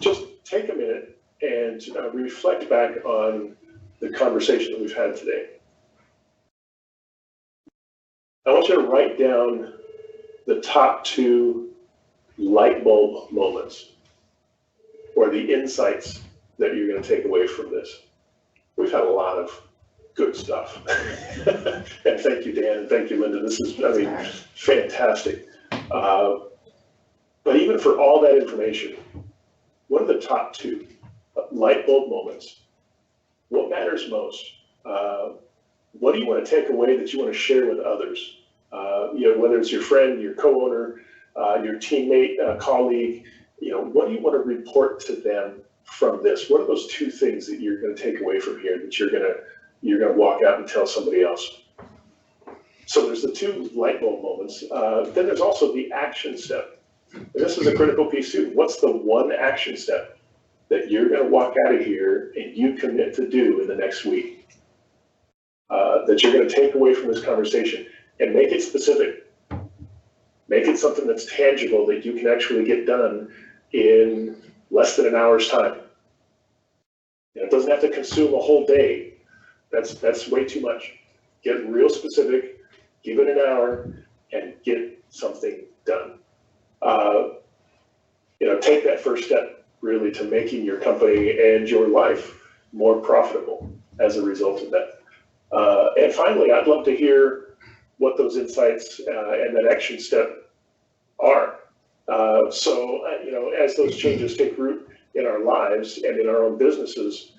just take a minute and reflect back on the conversation that we've had today. I want you to write down the top 2 light bulb moments or the insights that you're going to take away from this. We've had a lot of good stuff. And thank you, Dan, and thank you, Linda. This is, I mean, fantastic. But even for all that information, what are the top 2 light bulb moments? What matters most? What do you want to take away that you want to share with others? You know, whether it's your friend, your co-owner, your teammate, colleague, you know, what do you want to report to them from this? What are those 2 things that you're going to take away from here that you're going to walk out and tell somebody else? So there's the 2 light bulb moments. Then there's also the action step. And this is a critical piece too. What's the one action step that you're going to walk out of here and you commit to do in the next week? That you're going to take away from this conversation, and make it specific. Make it something that's tangible that you can actually get done in less than an hour's time. You know, it doesn't have to consume a whole day. That's way too much. Get real specific, give it an hour, and get something done. You know, take that first step really to making your company and your life more profitable as a result of that. And finally, I'd love to hear what those insights and that action step are. So, you know, as those changes take root in our lives and in our own businesses,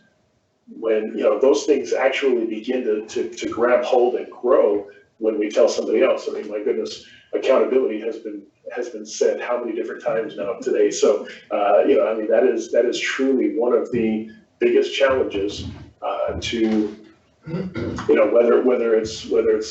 when, you know, those things actually begin to grab hold and grow when we tell somebody else. I mean, my goodness, accountability has been said how many different times now today. So, you know, I mean, that is truly one of the biggest challenges to, you know, whether it's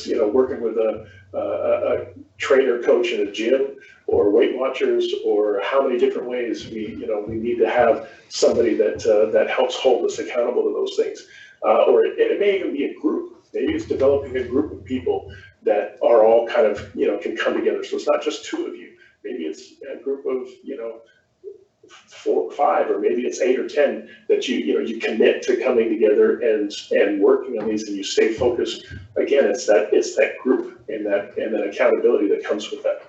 you know, working with a trainer, coach in a gym, or Weight Watchers, or how many different ways we need to have somebody that helps hold us accountable to those things. Or it may even be a group. Maybe it's developing a group of people that are all kind of, you know, can come together. So it's not just 2 of you. Maybe it's a group of, you know, 4 or 5, or maybe it's 8 or 10 that you commit to coming together and working on these, and you stay focused. Again, it's that group and that accountability that comes with that.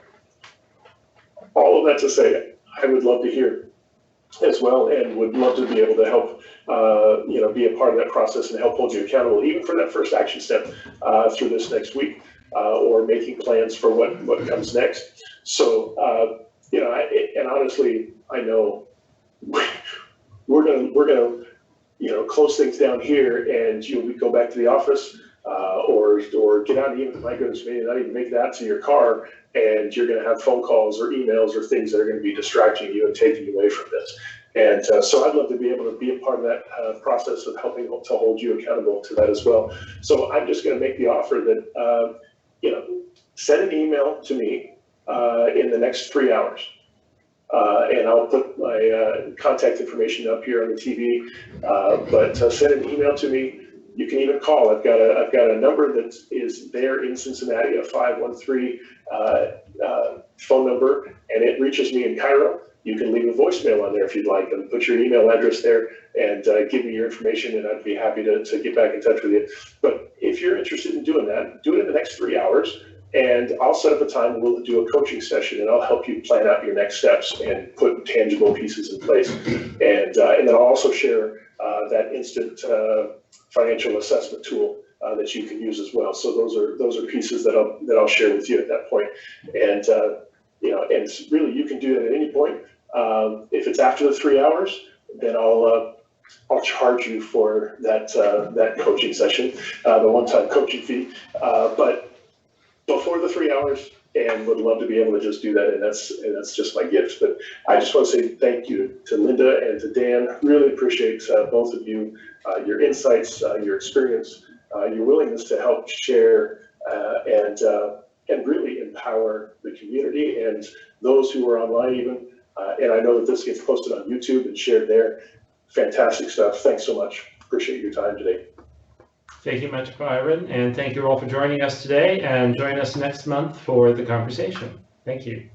All of that to say, I would love to hear as well, and would love to be able to help, you know, be a part of that process and help hold you accountable, even for that first action step through this next week, or making plans for what comes next. So, you know, and honestly, I know we're gonna you know, close things down here, and we go back to the office, or get out, and even, my goodness, maybe not even make that to your car, and you're gonna have phone calls or emails or things that are gonna be distracting you and taking you away from this. And so I'd love to be able to be a part of that process of helping to hold you accountable to that as well. So I'm just going to make the offer that, send an email to me in the next 3 hours. And I'll put my contact information up here on the TV, but send an email to me. You can even call. I've got a number that is there in Cincinnati, a 513 phone number, and it reaches me in Cairo. You can leave a voicemail on there if you'd like, and put your email address there and give me your information, and I'd be happy to get back in touch with you. But if you're interested in doing that, do it in the next 3 hours, and I'll set up a time. We'll do a coaching session, and I'll help you plan out your next steps and put tangible pieces in place. And then I'll also share that instant financial assessment tool that you can use as well. So those are pieces that I'll share with you at that point. And and really you can do it at any point. If it's after the 3 hours, then I'll charge you for that coaching session, the one-time coaching fee. But before the 3 hours, and would love to be able to just do that, and that's just my gift. But I just want to say thank you to Linda and to Dan. Really appreciate both of you, your insights, your experience, your willingness to help share and really empower the community and those who are online even. And I know that this gets posted on YouTube and shared there. Fantastic stuff. Thanks so much. Appreciate your time today. Thank you much, Byron, and thank you all for joining us today, and join us next month for the conversation. Thank you.